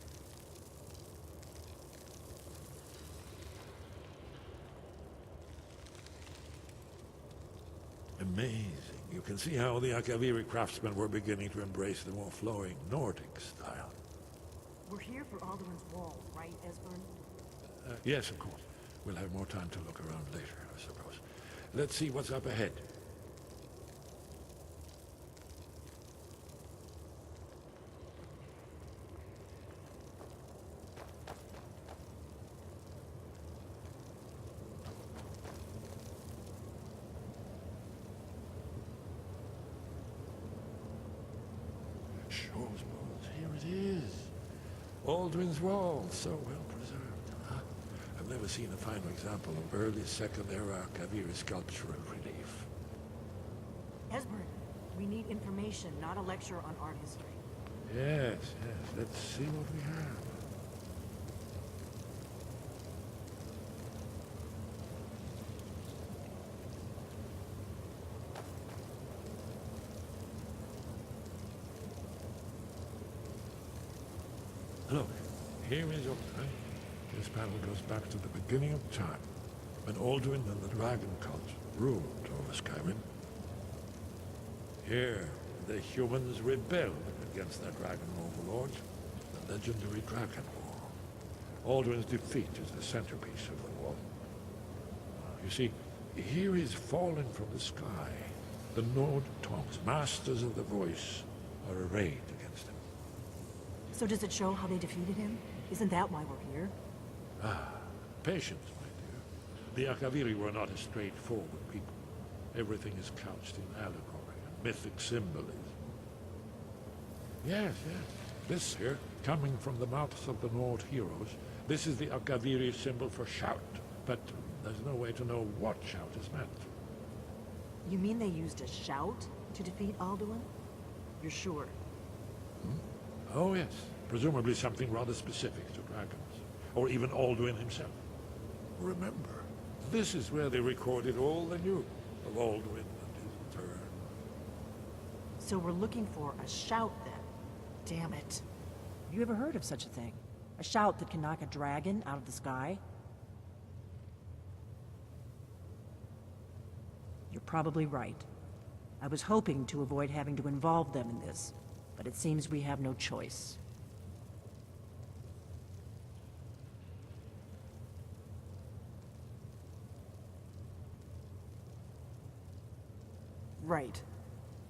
P: Amazing. You can see how the Akaviri craftsmen were beginning to embrace the more flowing Nordic style.
Q: We're here for Alduin's Wall, right, Esbern?
P: Yes, of course. We'll have more time to look around later, I suppose. Let's see what's up ahead. Here it is. Alduin's Wall, so well preserved. Huh? I've never seen a finer example of early Second-era Akaviri sculptural relief.
Q: Esbern, we need information, not a lecture on art history.
P: Yes, yes. Let's see what we have. here is Octai. This panel goes back to the beginning of time, when Alduin and the Dragon Cult ruled over Skyrim. Here, the humans rebelled against their dragon overlords, the legendary Dragon War. Alduin's defeat is the centerpiece of the war. You see, here is fallen from the sky. The Nord Tongs, masters of the voice, are arrayed against him.
Q: So does it show how they defeated him? Isn't that why we're here?
P: Ah, patience, my dear. The Akaviri were not a straightforward people. Everything is couched in allegory and mythic symbolism. Yes, yes. This here, coming from the mouths of the Nord heroes, this is the Akaviri symbol for shout, but there's no way to know what shout is meant.
Q: You mean they used a shout to defeat Alduin? You're sure?
P: Oh, yes. Presumably something rather specific to dragons. Or even Alduin himself. Remember, this is where they recorded all they knew of Alduin and his return.
Q: So we're looking for a shout then? Damn it. Have you ever heard of such a thing? A shout that can knock a dragon out of the sky? You're probably right. I was hoping to avoid having to involve them in this, but it seems we have no choice. Right.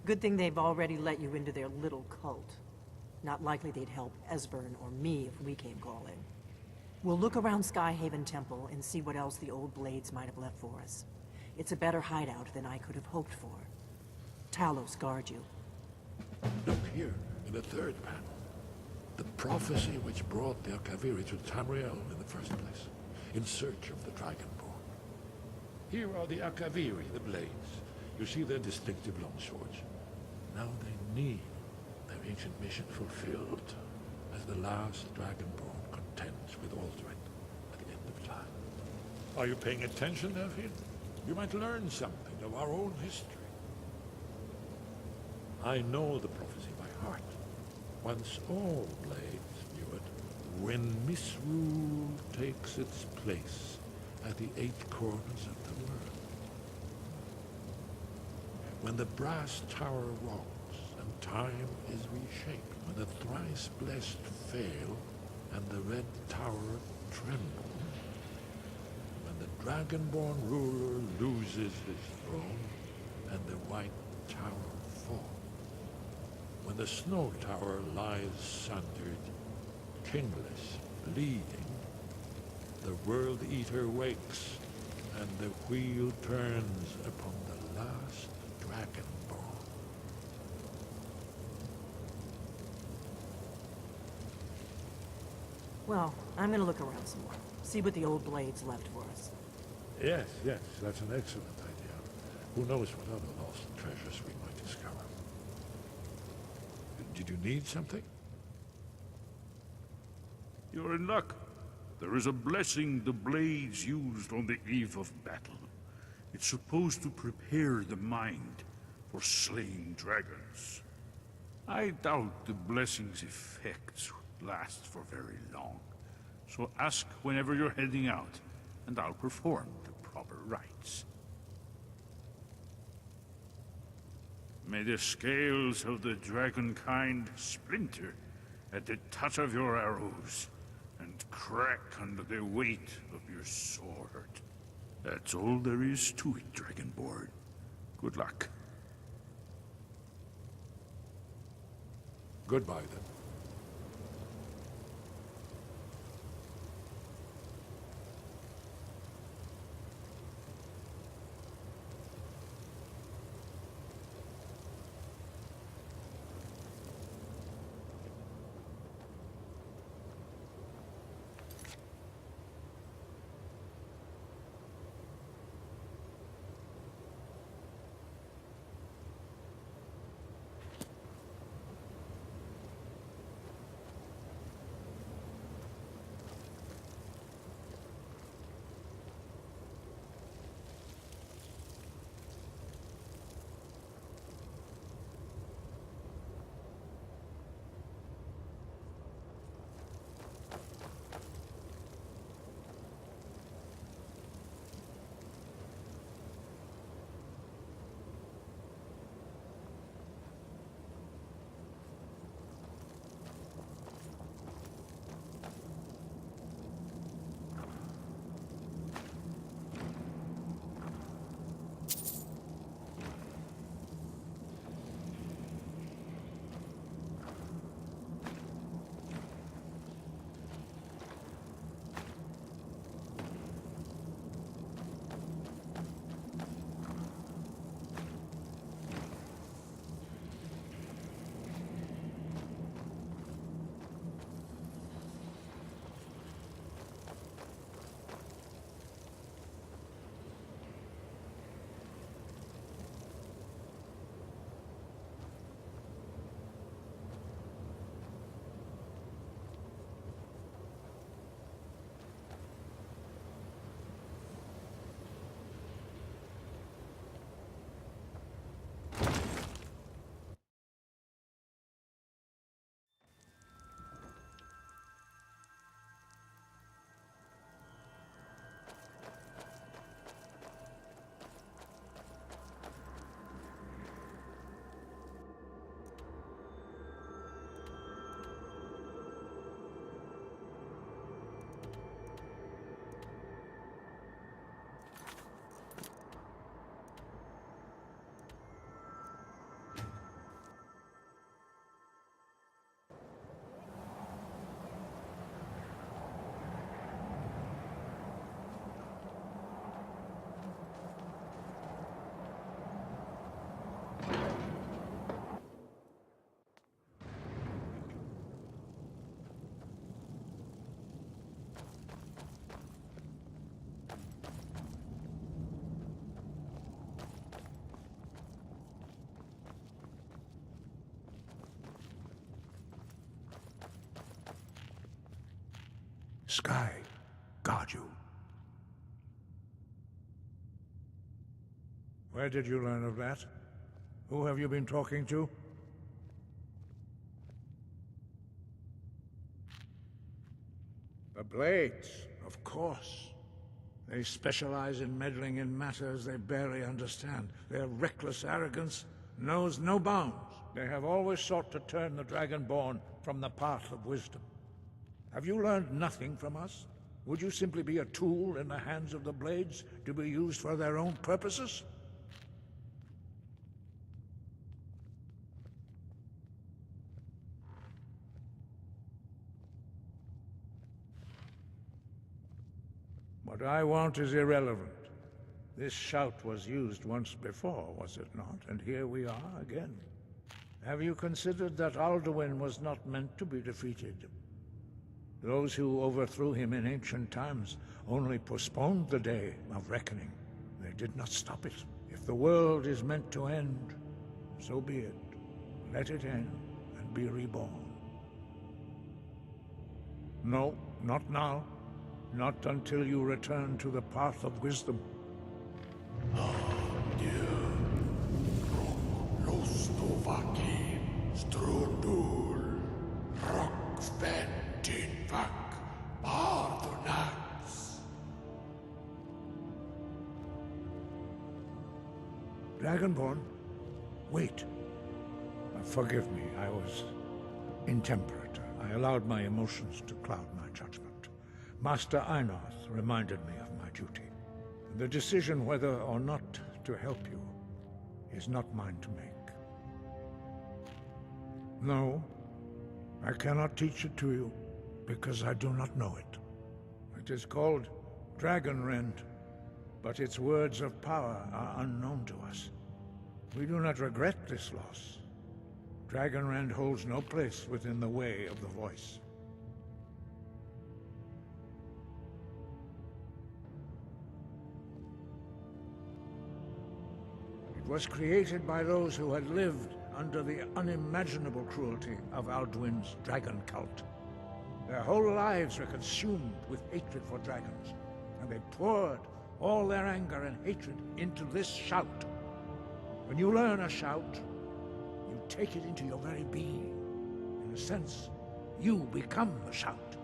Q: Good thing they've already let you into their little cult. Not likely they'd help Esbern or me if we came calling. We'll look around Skyhaven Temple and see what else the old blades might have left for us. It's a better hideout than I could have hoped for. Talos guard you.
P: Look here, in the third panel. The prophecy which brought the Akaviri to Tamriel in the first place, in search of the Dragonborn. Here are the Akaviri, the blades. You see their distinctive longswords. Now they need their ancient mission fulfilled, as the last Dragonborn contends with Alduin at the end of time. Are you paying attention, Delphine? You might learn something of our own history. I know the prophecy by heart. Once all blades knew it, when misrule takes its place at the 8 corners of the world. When the brass tower rocks and time is reshaped, when the thrice blessed fail and the red tower trembles, when the dragonborn ruler loses his throne and the white tower falls, when the snow tower lies sundered, kingless, bleeding, the world eater wakes and the wheel turns upon the last Dragonborn.
Q: Well, I'm gonna look around some more. See what the old blades left for us.
P: Yes, yes, that's an excellent idea. Who knows what other lost treasures we might discover. Did you need something?
R: You're in luck. There is a blessing the blades used on the eve of battle. It's supposed to prepare the mind for slaying dragons. I doubt the blessing's effects would last for very long. So ask whenever you're heading out, and I'll perform the proper rites. May the scales of the dragonkind splinter at the touch of your arrows, and crack under the weight of your sword. That's all there is to it, Dragonborn. Good luck.
P: Goodbye, then.
R: Sky guard you. Where did you learn of that? Who have you been talking to? The Blades, of course. They specialize in meddling in matters they barely understand. Their reckless arrogance knows no bounds. They have always sought to turn the Dragonborn from the path of wisdom. Have you learned nothing from us? Would you simply be a tool in the hands of the Blades to be used for their own purposes? What I want is irrelevant. This shout was used once before, was it not? And here we are again. Have you considered that Alduin was not meant to be defeated? Those who overthrew him in ancient times only postponed the day of reckoning. They did not stop it. If the world is meant to end, so be it. Let it end and be reborn. No, not now. Not until you return to the path of wisdom. Dragonborn? Wait. Forgive me, I was intemperate. I allowed my emotions to cloud my judgment. Master Einarth reminded me of my duty. The decision whether or not to help you is not mine to make. No, I cannot teach it to you because I do not know it. It is called Dragonrend, but its words of power are unknown to us. We do not regret this loss. Dragonrend holds no place within the way of the voice. It was created by those who had lived under the unimaginable cruelty of Alduin's dragon cult. Their whole lives were consumed with hatred for dragons, and they poured all their anger and hatred into this shout. When you learn a shout, you take it into your very being. In a sense, you become the shout.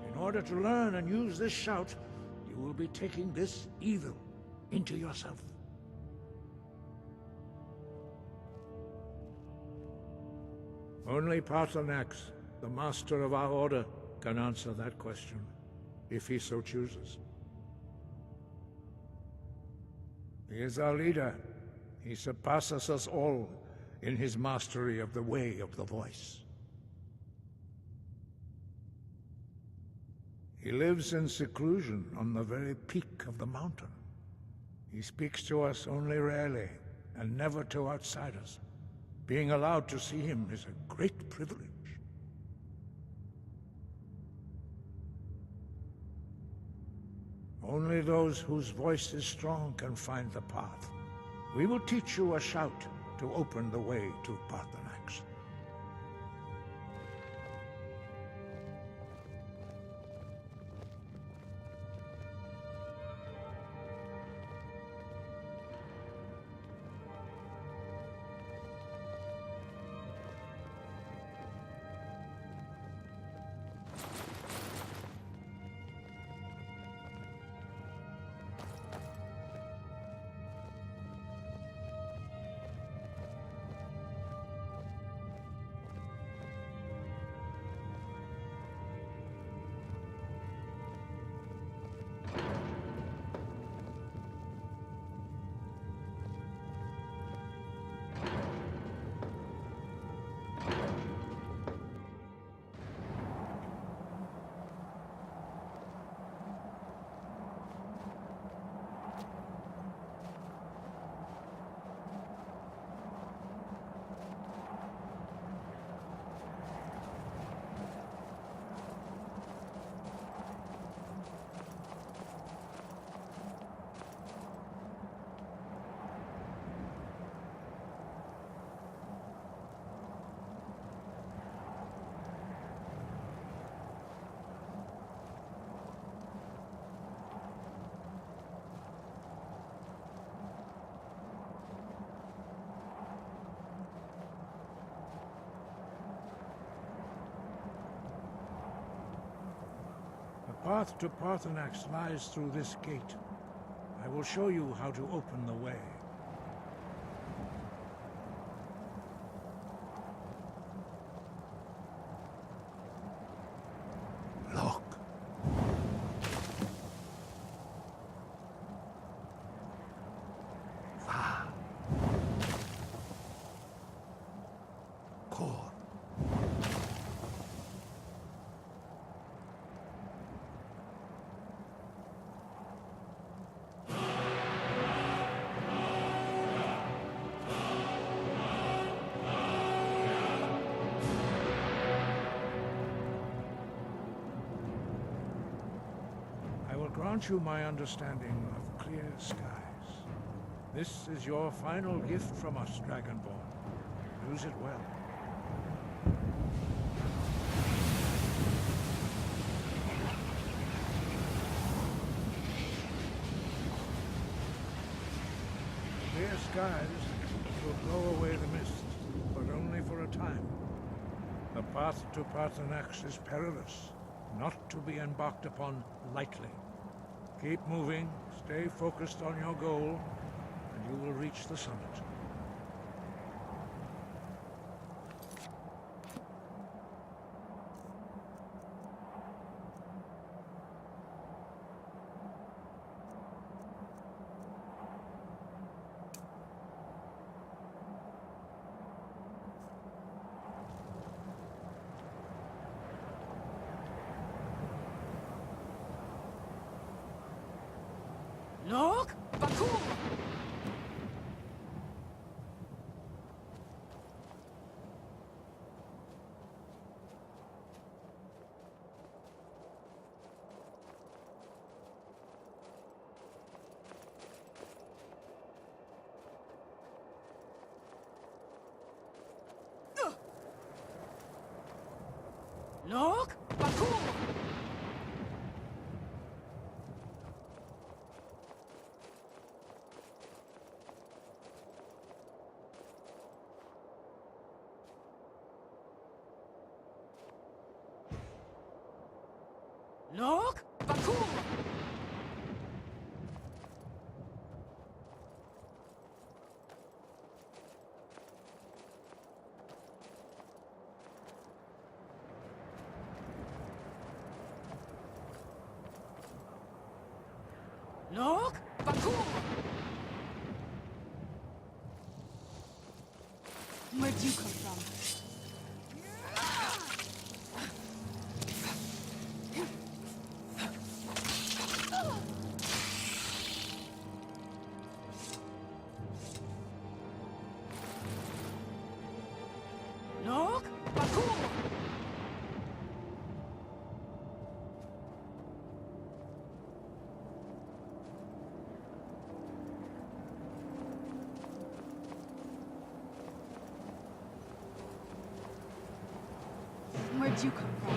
R: In order to learn and use this shout, you will be taking this evil into yourself. Only Paarthurnax, the master of our order, can answer that question, if he so chooses. He is our leader. He surpasses us all in his mastery of the way of the voice. He lives in seclusion on the very peak of the mountain. He speaks to us only rarely, and never to outsiders. Being allowed to see him is a great privilege. Only those whose voice is strong can find the path. We will teach you a shout to open the way to Paarthurnax.
S: path to Parthenax lies through this gate. I will show you how to open the way.
I: Look.
S: Va. Kor. Grant you my understanding of clear skies. This is your final gift from us, Dragonborn. Use it well. Clear skies will blow away the mist, but only for a time. The path to Parthenax is perilous, not to be embarked upon lightly. Keep moving, stay focused on your goal, and you will reach the summit.
O: Look! Bakur! Look! Bakur! Look! Bakur! Look! Bakur! Where'd you come from? Look! Bakur! Where'd you come from?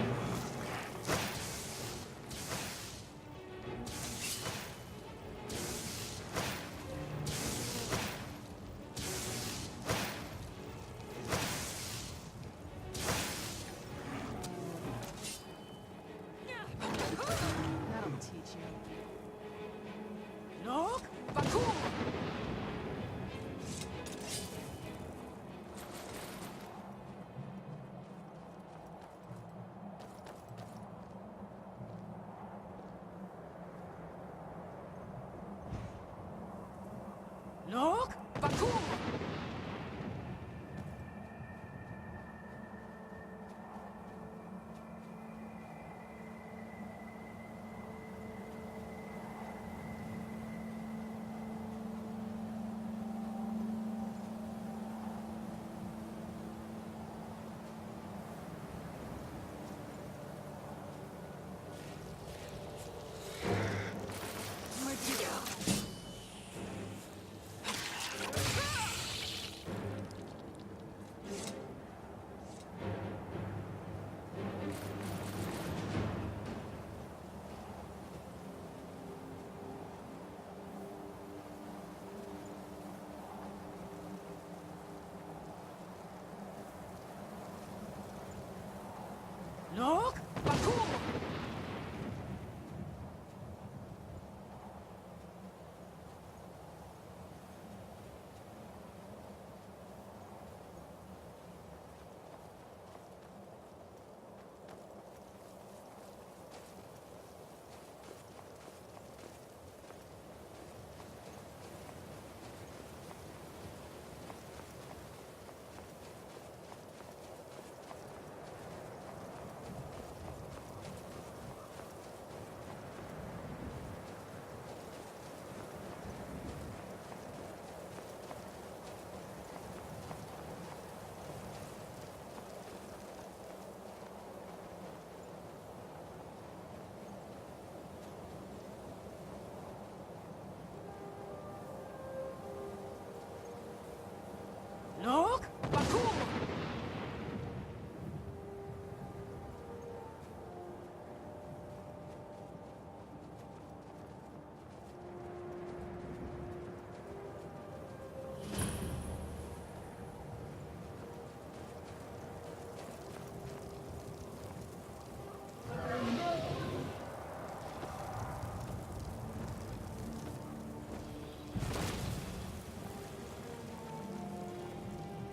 O: That'll teach you. Look! Bakur!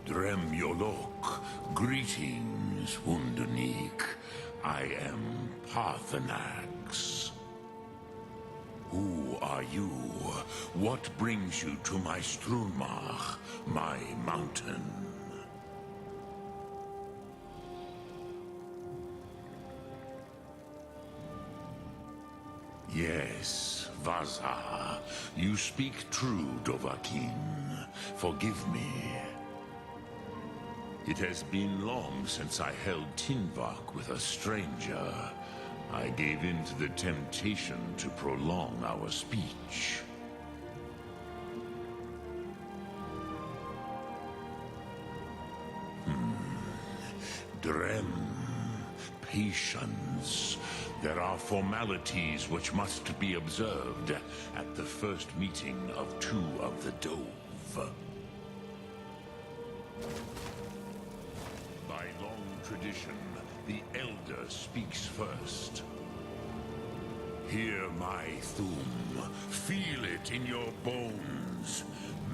P: Drem Yolok, greetings, Wundernik. I am Parthenax. Who are you? What brings you to my Strunmach, my mountain? Yes, Vaza. You speak true, Dovahkiin. Forgive me. It has been long since I held Tinvak with a stranger. I gave in to the temptation to prolong our speech. Drem. Patience. There are formalities which must be observed at the first meeting of two of the Dove. By long tradition, the Elder speaks first. Hear my Thum. Feel it in your bones.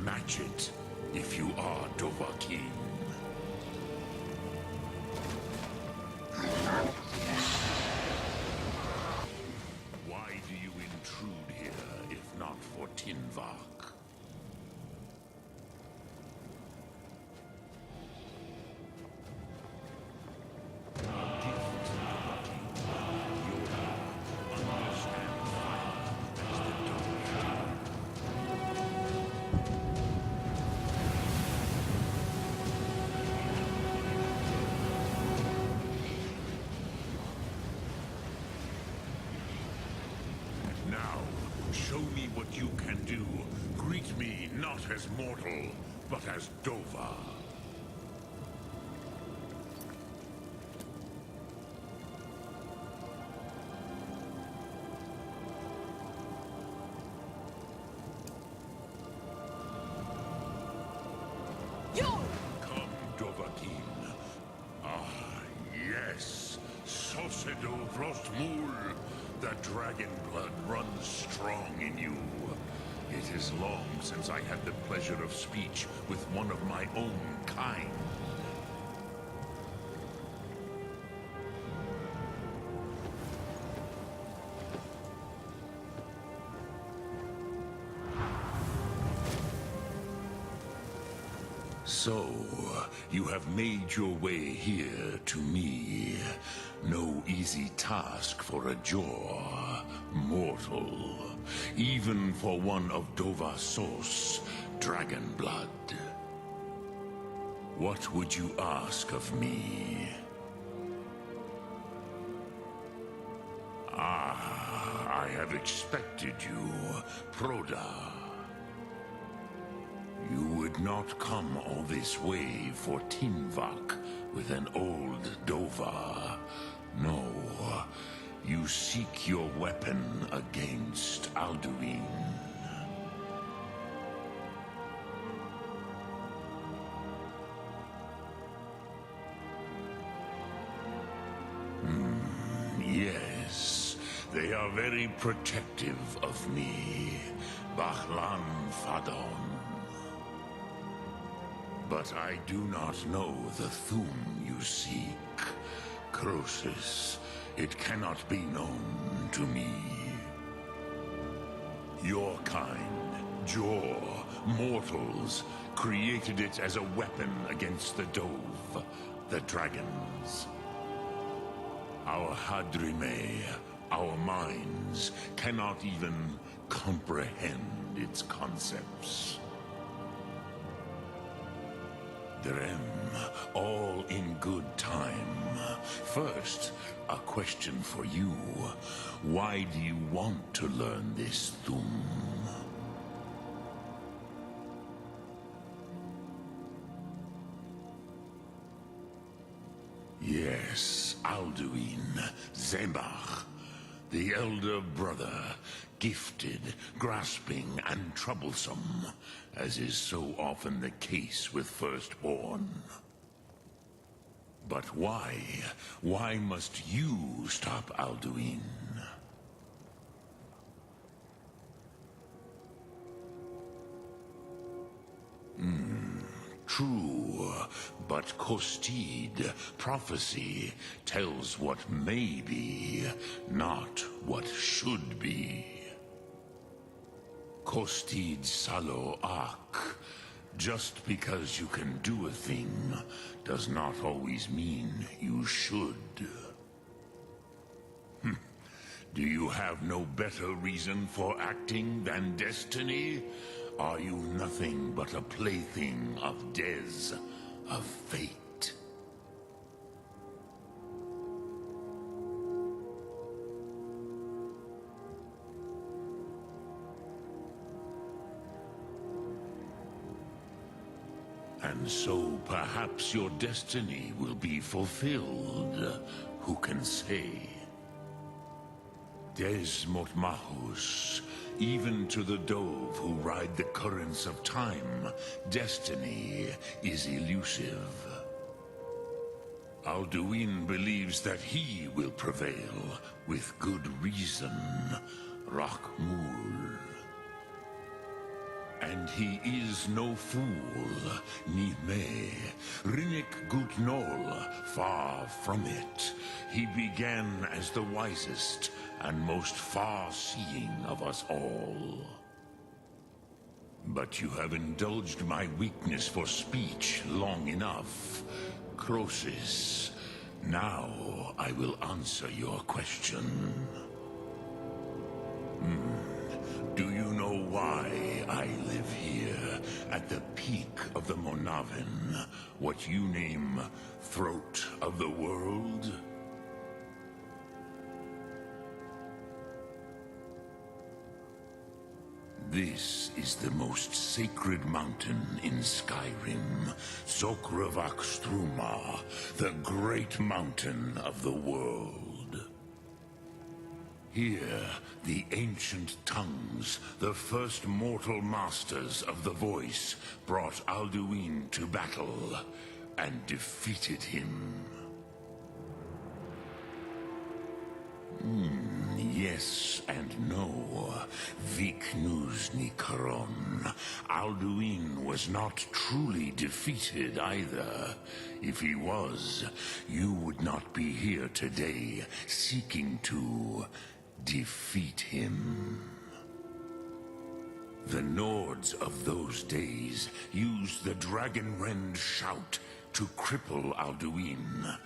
P: Match it if you are Dovahkiin. Why do you intrude here, if not for Tinvak? Now, show me what you can do. Greet me not as mortal, but as Dova. Come, Dovahkiin. Ah, yes. Sosedo Vrostmul. The dragon blood runs strong in you. It is long since I had the pleasure of speech with one of my own kind. So, you have made your way here to me. No easy task for a Jor, mortal. Even for one of Dovasos, dragon blood. What would you ask of me? Ah, I have expected you, Proda. You would not come all this way for Tinvak with an old Dova. No, you seek your weapon against Alduin. Yes, they are very protective of me, Bahlan Fadon. But I do not know the Thum you seek. Croesus, it cannot be known to me. Your kind, Jor, mortals, created it as a weapon against the Dove, the dragons. Our Hadrime, our minds, cannot even comprehend its concepts. Drem, all in good time. First, a question for you. Why do you want to learn this Thum? Yes, Alduin, Zemach, the elder brother, gifted, grasping, and troublesome, as is so often the case with firstborn. But why? Why must you stop Alduin? True. But Kostid, prophecy, tells what may be, not what should be. Kostid Salo Ak. Just because you can do a thing does not always mean you should. Do you have no better reason for acting than destiny? Are you nothing but a plaything of Des, of fate? And so perhaps your destiny will be fulfilled. Who can say? Des Motmahus, even to the dove who ride the currents of time, destiny is elusive. Alduin believes that he will prevail, with good reason, Rakmul. And he is no fool, Nime, Rinnik Gutnol, far from it. He began as the wisest and most far-seeing of us all. But you have indulged my weakness for speech long enough, Croesus. Now I will answer your question. Do you know why I live here, at the peak of the Monavin, what you name Throat of the World? This is the most sacred mountain in Skyrim, Sokravak Struma, the great mountain of the world. Here, the ancient tongues, the first mortal masters of the voice, brought Alduin to battle and defeated him. Yes and no. Viknuzny Karon. Alduin was not truly defeated either. If he was, you would not be here today, seeking to defeat him. The Nords of those days used the Dragonrend shout to cripple Alduin,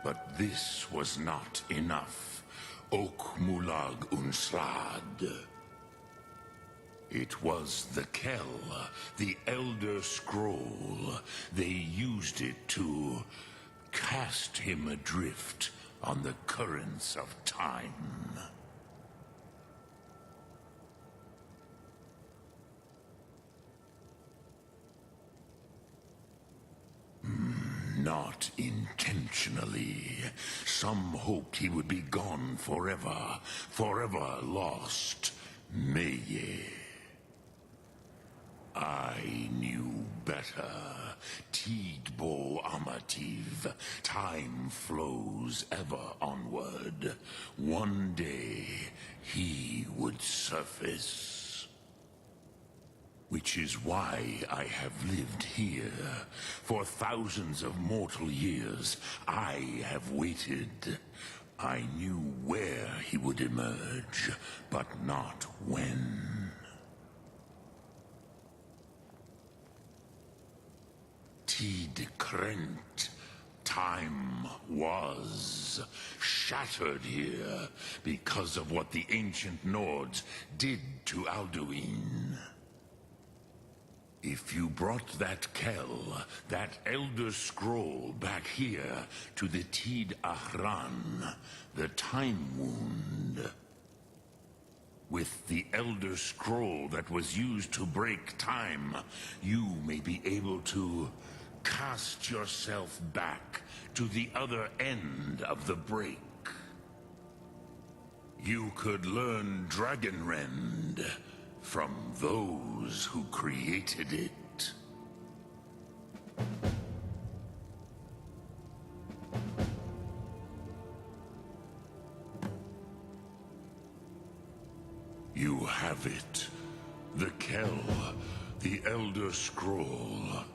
P: but this was not enough. Ok Mulag Unslad. It was the Kell, the Elder Scroll. They used it to cast him adrift on the currents of time. Not intentionally. Some hoped he would be gone forever, forever lost. Meye. I knew better. Tidbo Amativ. Time flows ever onward. One day, he would surface. Which is why I have lived here. For thousands of mortal years, I have waited. I knew where he would emerge, but not when. Tid Krent. Time was shattered here because of what the ancient Nords did to Alduin. If you brought that Kell, that Elder Scroll back here to the Tid Ahran, the Time Wound, with the Elder Scroll that was used to break time, you may be able to cast yourself back to the other end of the break. You could learn Dragonrend from those who created it. You have it. The Kell, the Elder Scroll,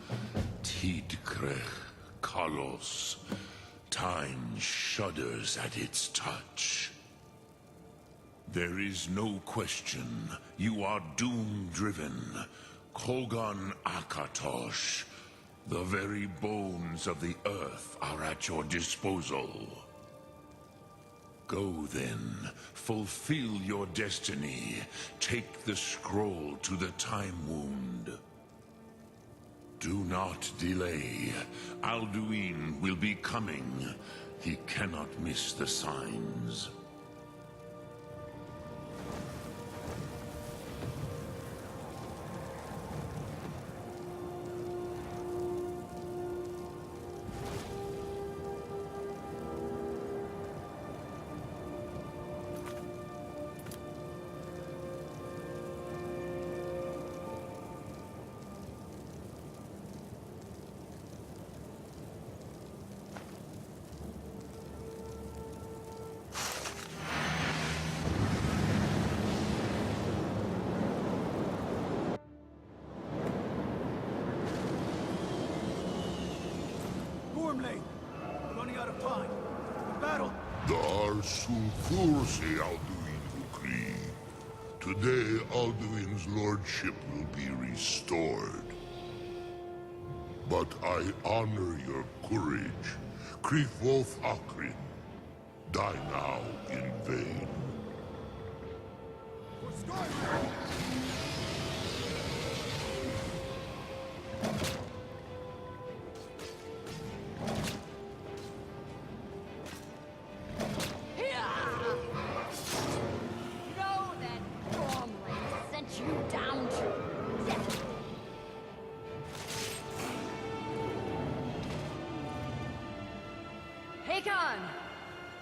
P: Tidkrech Kalos. Time shudders at its touch. There is no question. You are doom-driven. Kogan Akatosh. The very bones of the earth are at your disposal. Go then, fulfill your destiny. Take the scroll to the Time Wound. Do not delay. Alduin will be coming. He cannot miss the signs.
B: We're running out of time. The battle!
P: Dar Sulfurse Alduin Ukri. Today, Alduin's lordship will be restored. But I honor your courage. Krifwolf Akrin. Die now in vain.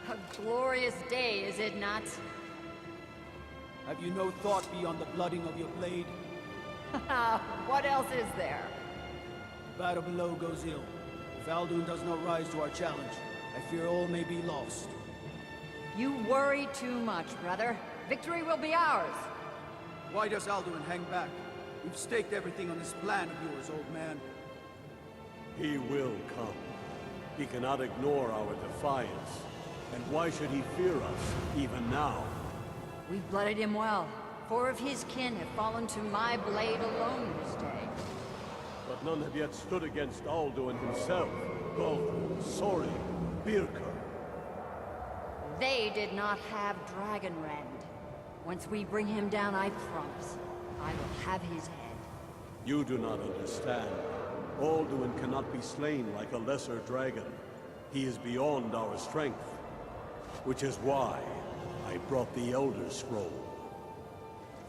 T: A glorious day, is it not?
B: Have you no thought beyond the blooding of your blade?
T: What else is there?
B: The battle below goes ill. If Alduin does not rise to our challenge, I fear all may be lost.
T: You worry too much, brother. Victory will be ours.
B: Why does Alduin hang back? We've staked everything on this plan of yours, old man.
U: He will come. He cannot ignore our defiance. And why should he fear us, even now?
T: We've blooded him well. 4 of his kin have fallen to my blade alone this day.
U: But none have yet stood against Alduin himself. Both Sori, Birka.
T: They did not have Dragonrend. Once we bring him down, I promise, I will have his head.
U: You do not understand. Alduin cannot be slain like a lesser dragon. He is beyond our strength. Which is why I brought the Elder Scroll.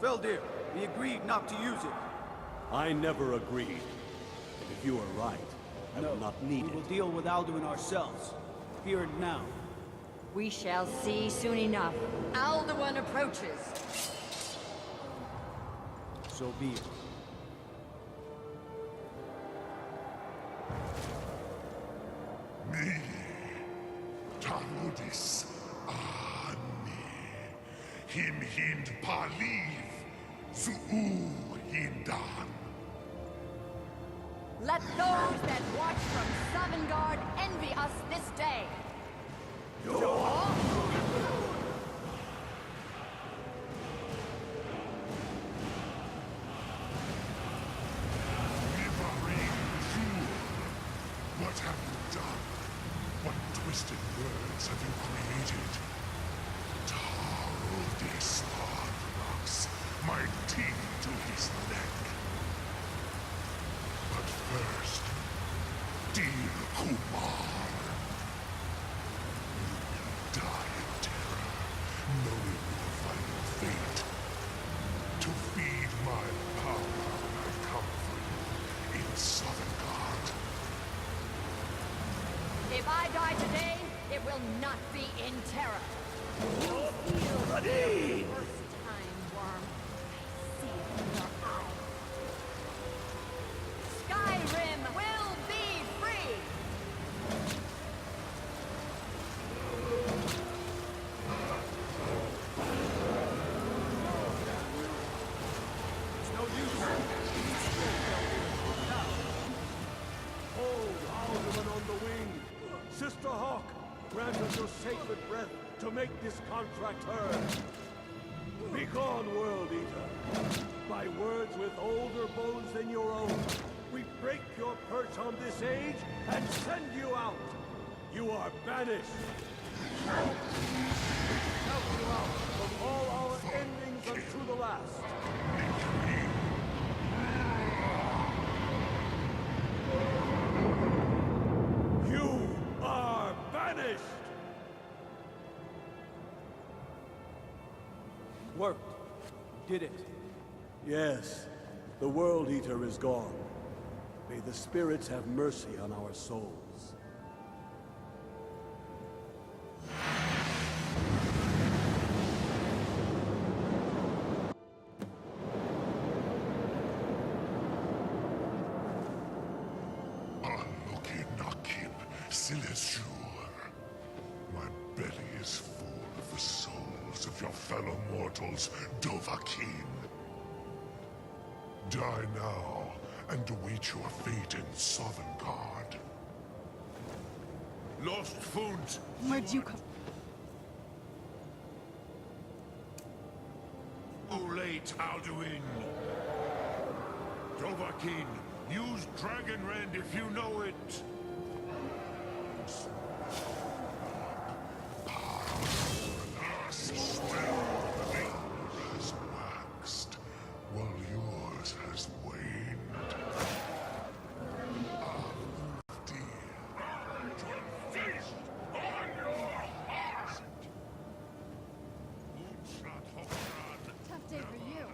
B: Feldir, we agreed not to use it.
U: I never agreed. And if you are right, I will not need it.
B: We will deal with Alduin ourselves. Here and now.
T: We shall see soon enough. Alduin approaches.
B: So be it.
P: Me, Taludis, Ani, Him Hind Paliv, Zuu Hindan.
T: Let those that watch from Sovngarde envy us this day.
P: What have you done? What twisted words have you created? Tarudis Arthrox, my teeth to his neck. But first, dear Kumar, you will die in terror, knowing your final fate. To feed my power, I come for you in Sovngarde.
T: If I die today, it will not be in terror. You feel
P: Ready!
T: the worst time, worm. I see it in your eyes. Skyrim will be free!
B: It's no use. Hold Alduin on the wheel.
U: Sister Hawk, grant us your sacred breath to make this contract heard. Begone, World Eater. By words with older bones than your own, we break your perch on this age and send you out. You are banished. Help you out from all our endings unto the last. You are banished! Worked. Did it. Yes. The World Eater is gone. May the spirits have mercy on our souls.
A: My belly is full of the souls of your fellow mortals, Dovahkiin. Die now, and await your fate in Sovngarde. Lost Fund!
G: Where'd you come?
A: Ulate Alduin! Dovahkiin, use Dragon Rend if you know it! Has waxed, while yours has waned. Dear, to feast on your heart!
T: Tough day for you.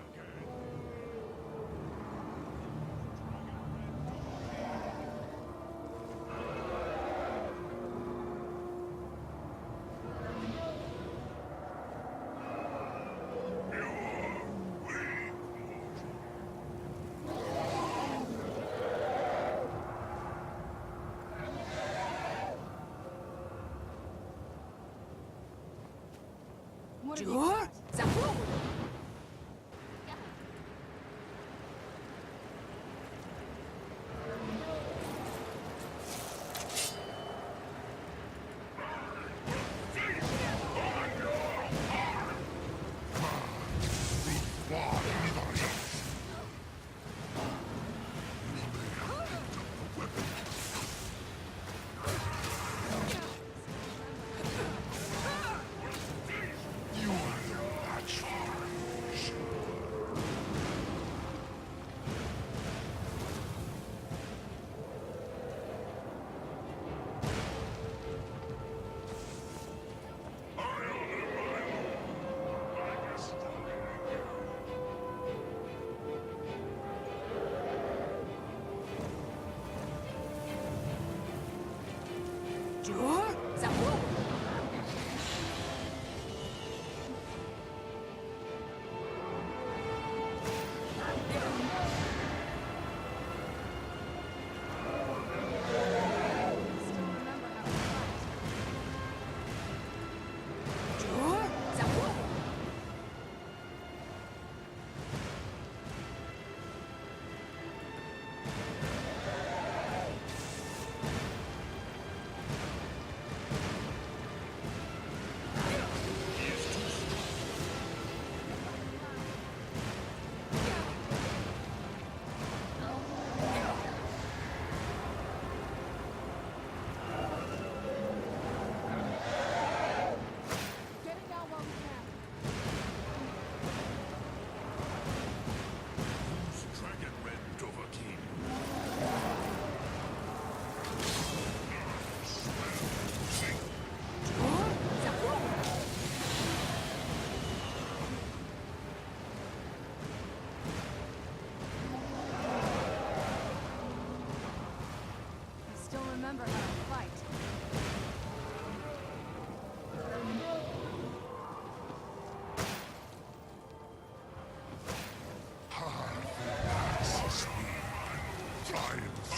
T: Remember how to fight.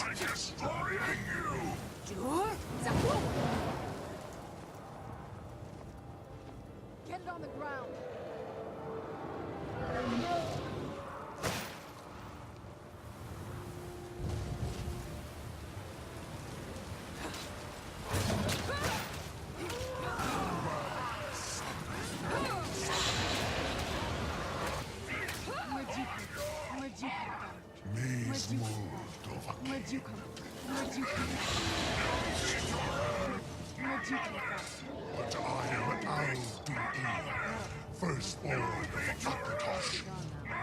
A: I'm destroying you!
T: Get it on the ground.
A: Knees move, Dovahkiin. But I am Al-Du'in, firstborn of Akatosh,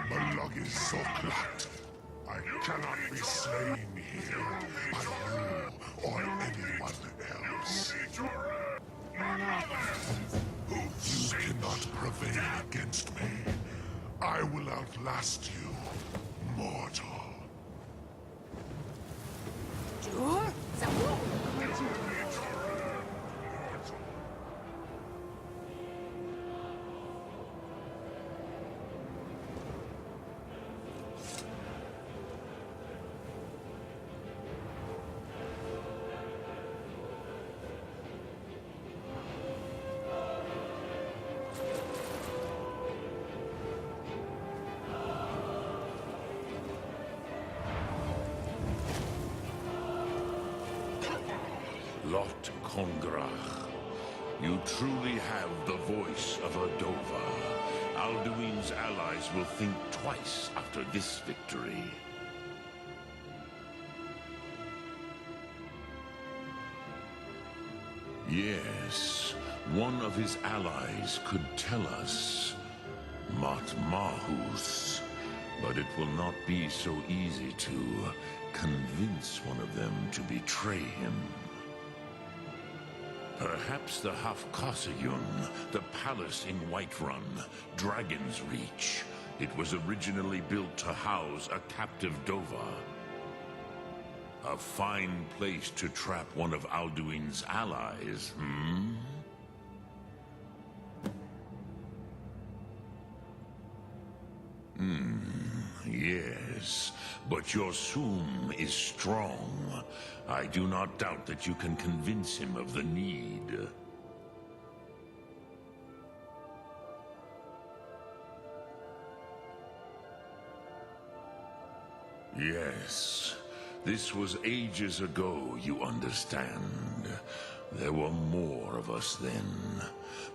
A: Malagi Soklat. I cannot be slain here by you or anyone else. You cannot prevail against me. I will outlast you, mortal.
P: Lot Kongrach, you truly have the voice of a Dova. Alduin's allies will think twice after this victory. Yes, one of his allies could tell us, Mat Mahus, but it will not be so easy to convince one of them to betray him. Perhaps the Hafkasayun, the palace in Whiterun, Dragon's Reach. It was originally built to house a captive Dova. A fine place to trap one of Alduin's allies, hmm? Yes, but your Sum is strong. I do not doubt that you can convince him of the need. Yes, this was ages ago, you understand. There were more of us then.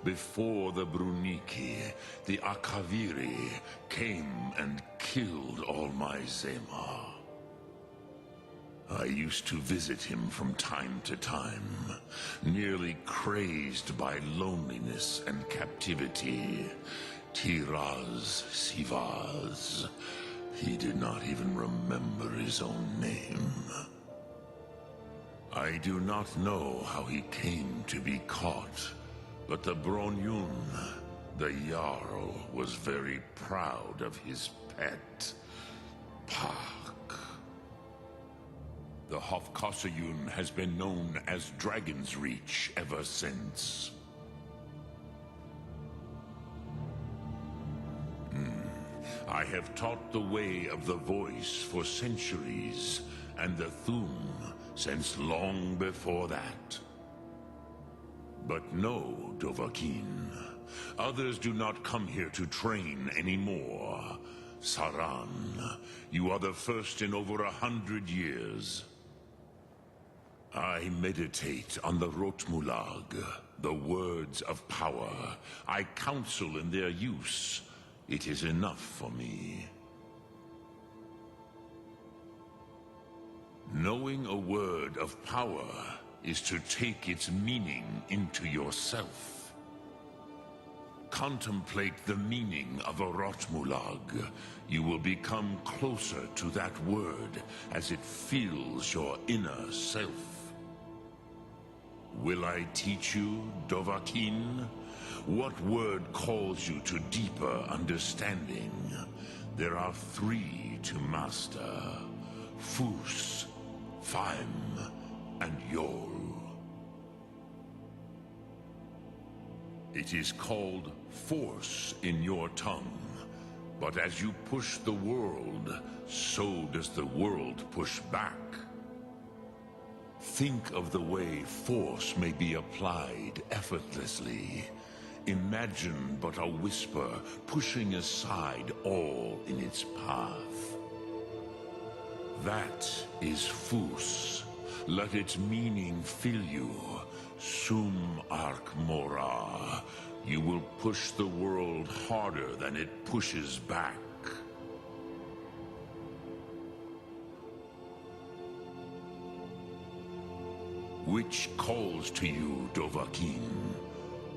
P: Before the Bruniki, the Akaviri came and killed all my Zema. I used to visit him from time to time, nearly crazed by loneliness and captivity. Tiraz Sivaz. He did not even remember his own name. I do not know how he came to be caught, but the Bronyun, the Jarl, was very proud of his pet, Pak. The Hofkasayun has been known as Dragon's Reach ever since. I have taught the way of the voice for centuries, and the Thum since long before that. But no, Dovahkiin. Others do not come here to train anymore. Saran, you are the first in over 100 years. I meditate on the Rotmulag, the words of power. I counsel in their use. It is enough for me. Knowing a word of power is to take its meaning into yourself. Contemplate the meaning of a Rotmulag. You will become closer to that word as it fills your inner self. Will I teach you, Dovahkiin? What word calls you to deeper understanding? There are 3 to master. Fus, Faim, and Yol. It is called force in your tongue, but as you push the world, so does the world push back. Think of the way force may be applied effortlessly. Imagine but a whisper pushing aside all in its path. That is Fus. Let its meaning fill you. Sum Ark Mora. You will push the world harder than it pushes back.
A: Which calls to you, Dovahkiin?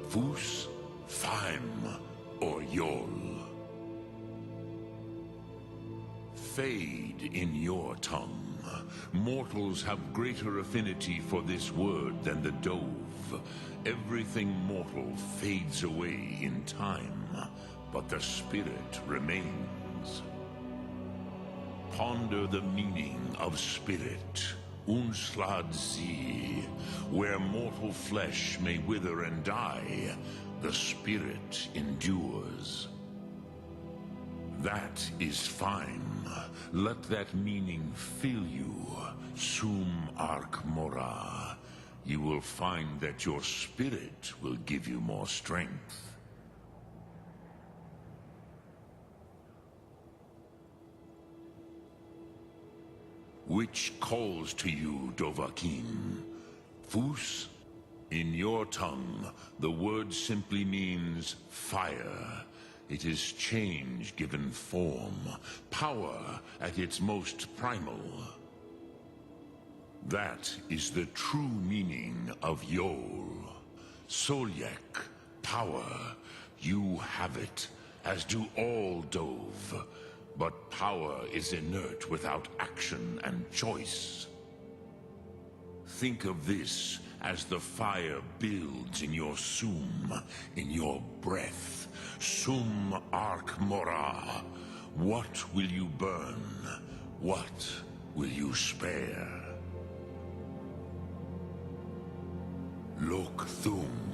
A: Fus, Faim, or Yol? Fade in your tongue. Mortals have greater affinity for this word than the Dove. Everything mortal fades away in time, but the spirit remains. Ponder the meaning of spirit. Unslad Zi. Where mortal flesh may wither and die, the spirit endures. That is fine. Let that meaning fill you. Sum Ark Mora. You will find that your spirit will give you more strength. Which calls to you, Dovahkiin? Fus? In your tongue, the word simply means fire. It is change given form, power at its most primal. That is the true meaning of Yol. Solyek, power. You have it, as do all Dove. But power is inert without action and choice. Think of this as the fire builds in your sum, in your breath. Sum Ark Mora. What will you burn? What will you spare? Lok Thum.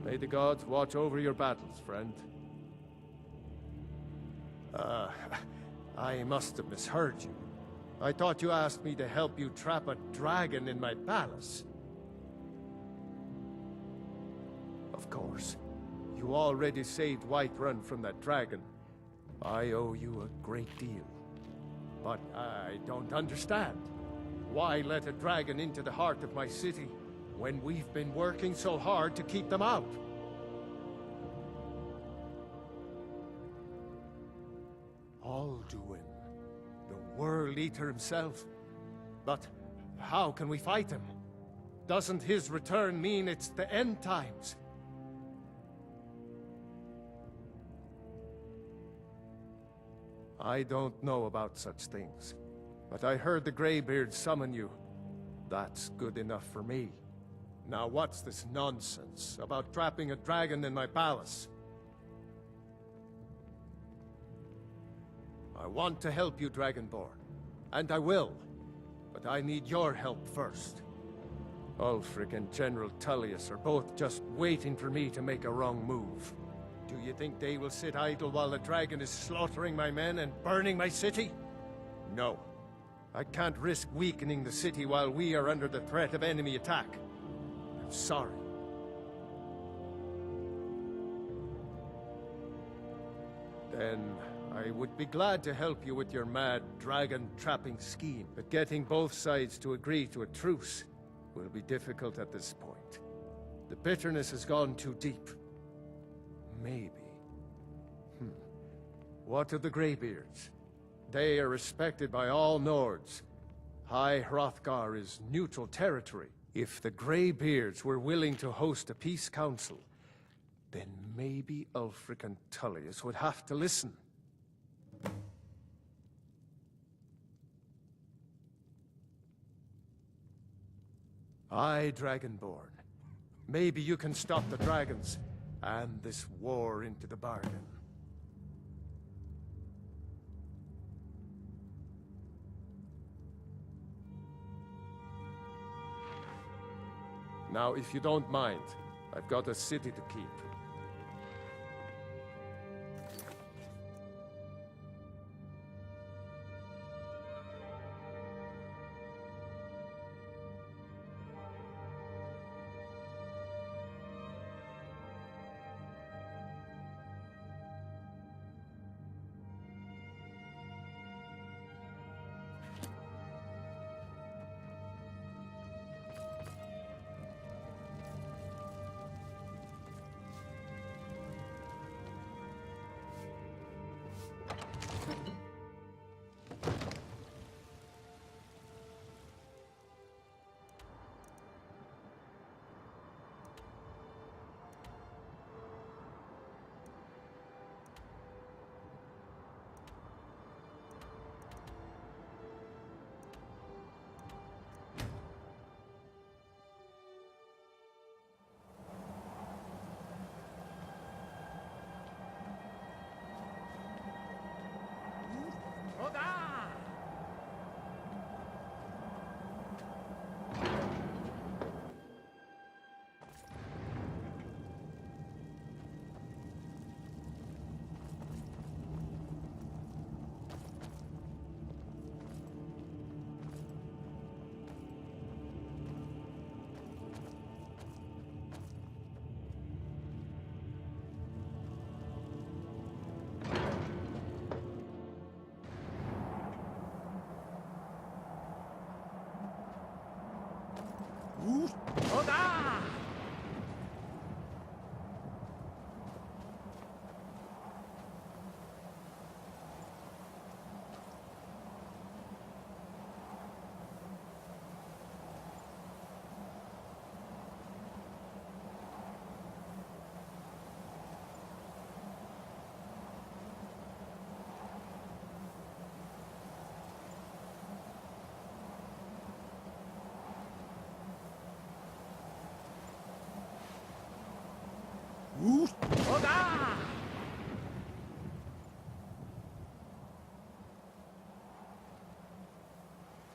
K: May the gods watch over your battles, friend. I must have misheard you. I thought you asked me to help you trap a dragon in my palace. Of course. You already saved Whiterun from that dragon. I owe you a great deal. But I don't understand. Why let a dragon into the heart of my city when we've been working so hard to keep them out? Alduin, the World Eater himself. But how can we fight him? Doesn't his return mean it's the end times? I don't know about such things, but I heard the Greybeard summon you. That's good enough for me. Now what's this nonsense about trapping a dragon in my palace? I want to help you, Dragonborn, and I will, but I need your help first. Ulfric and General Tullius are both just waiting for me to make a wrong move. Do you think they will sit idle while the dragon is slaughtering my men and burning my city? No. I can't risk weakening the city while we are under the threat of enemy attack. I'm sorry. Then I would be glad to help you with your mad dragon-trapping scheme, but getting both sides to agree to a truce will be difficult at this point. The bitterness has gone too deep. Maybe. What of the Greybeards? They are respected by all Nords. High Hrothgar is neutral territory. If the Greybeards were willing to host a peace council, then maybe Ulfric and Tullius would have to listen. Aye, Dragonborn. Maybe you can stop the dragons, and this war into the bargain. Now, if you don't mind, I've got a city to keep.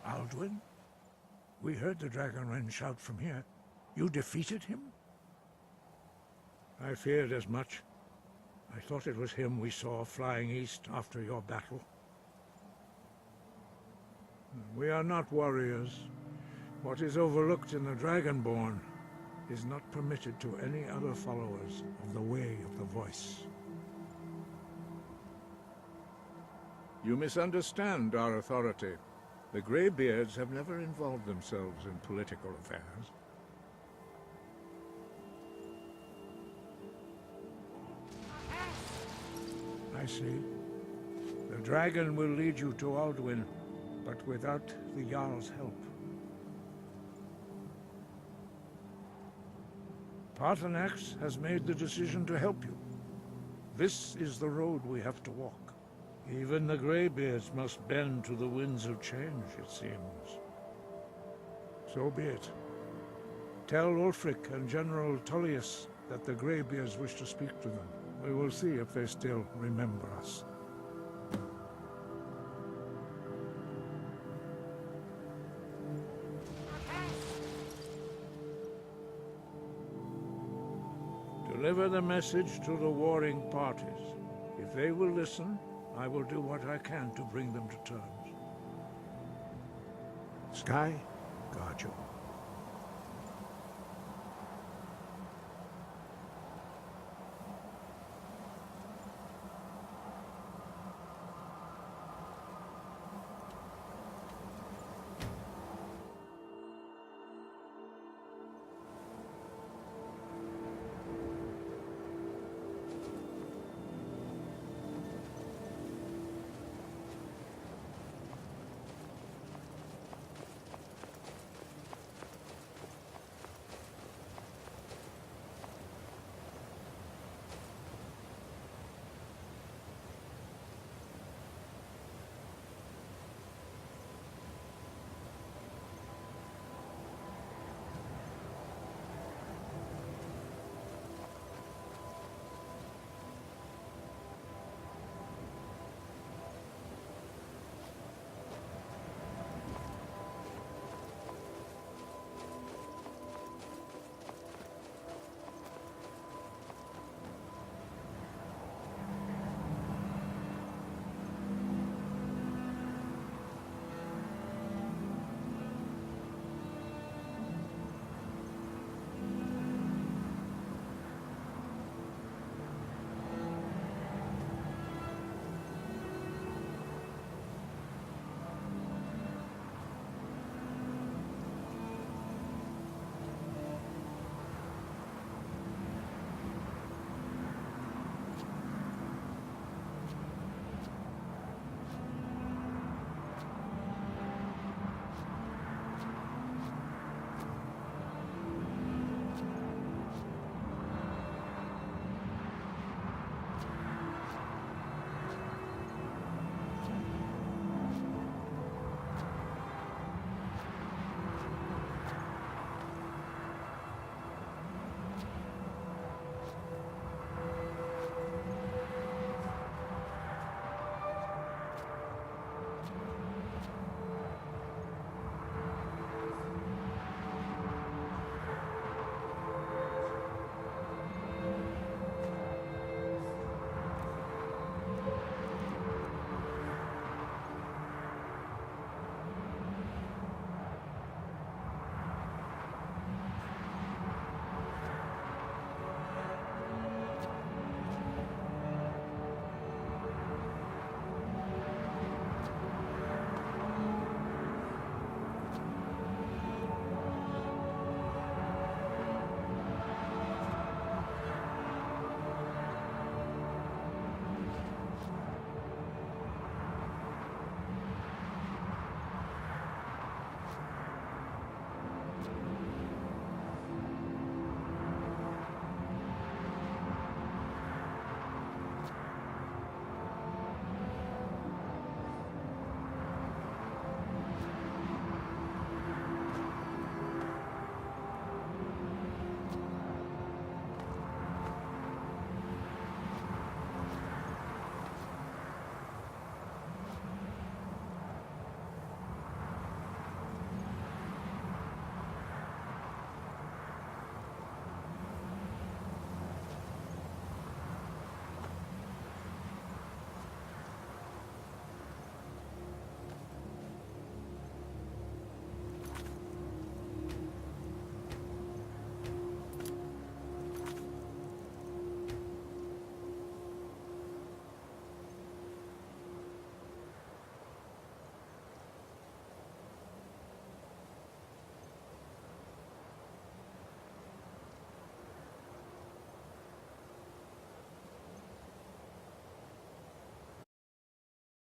P: Alduin? We heard the Dragonren shout from here. You defeated him? I feared as much. I thought it was him we saw flying east after your battle. We are not warriors. What is overlooked in the Dragonborn is not permitted to any other followers of the Way of the Voice. You misunderstand our authority. The Greybeards have never involved themselves in political affairs. I see. The dragon will lead you to Alduin, but without the Jarl's help. Paarthurnax has made the decision to help you. This is the road we have to walk. Even the Greybeards must bend to the winds of change, it seems. So be it. Tell Ulfric and General Tullius that the Greybeards wish to speak to them. We will see if they still remember us. Deliver the message to the warring parties. If they will listen, I will do what I can to bring them to terms. Sky, guard you.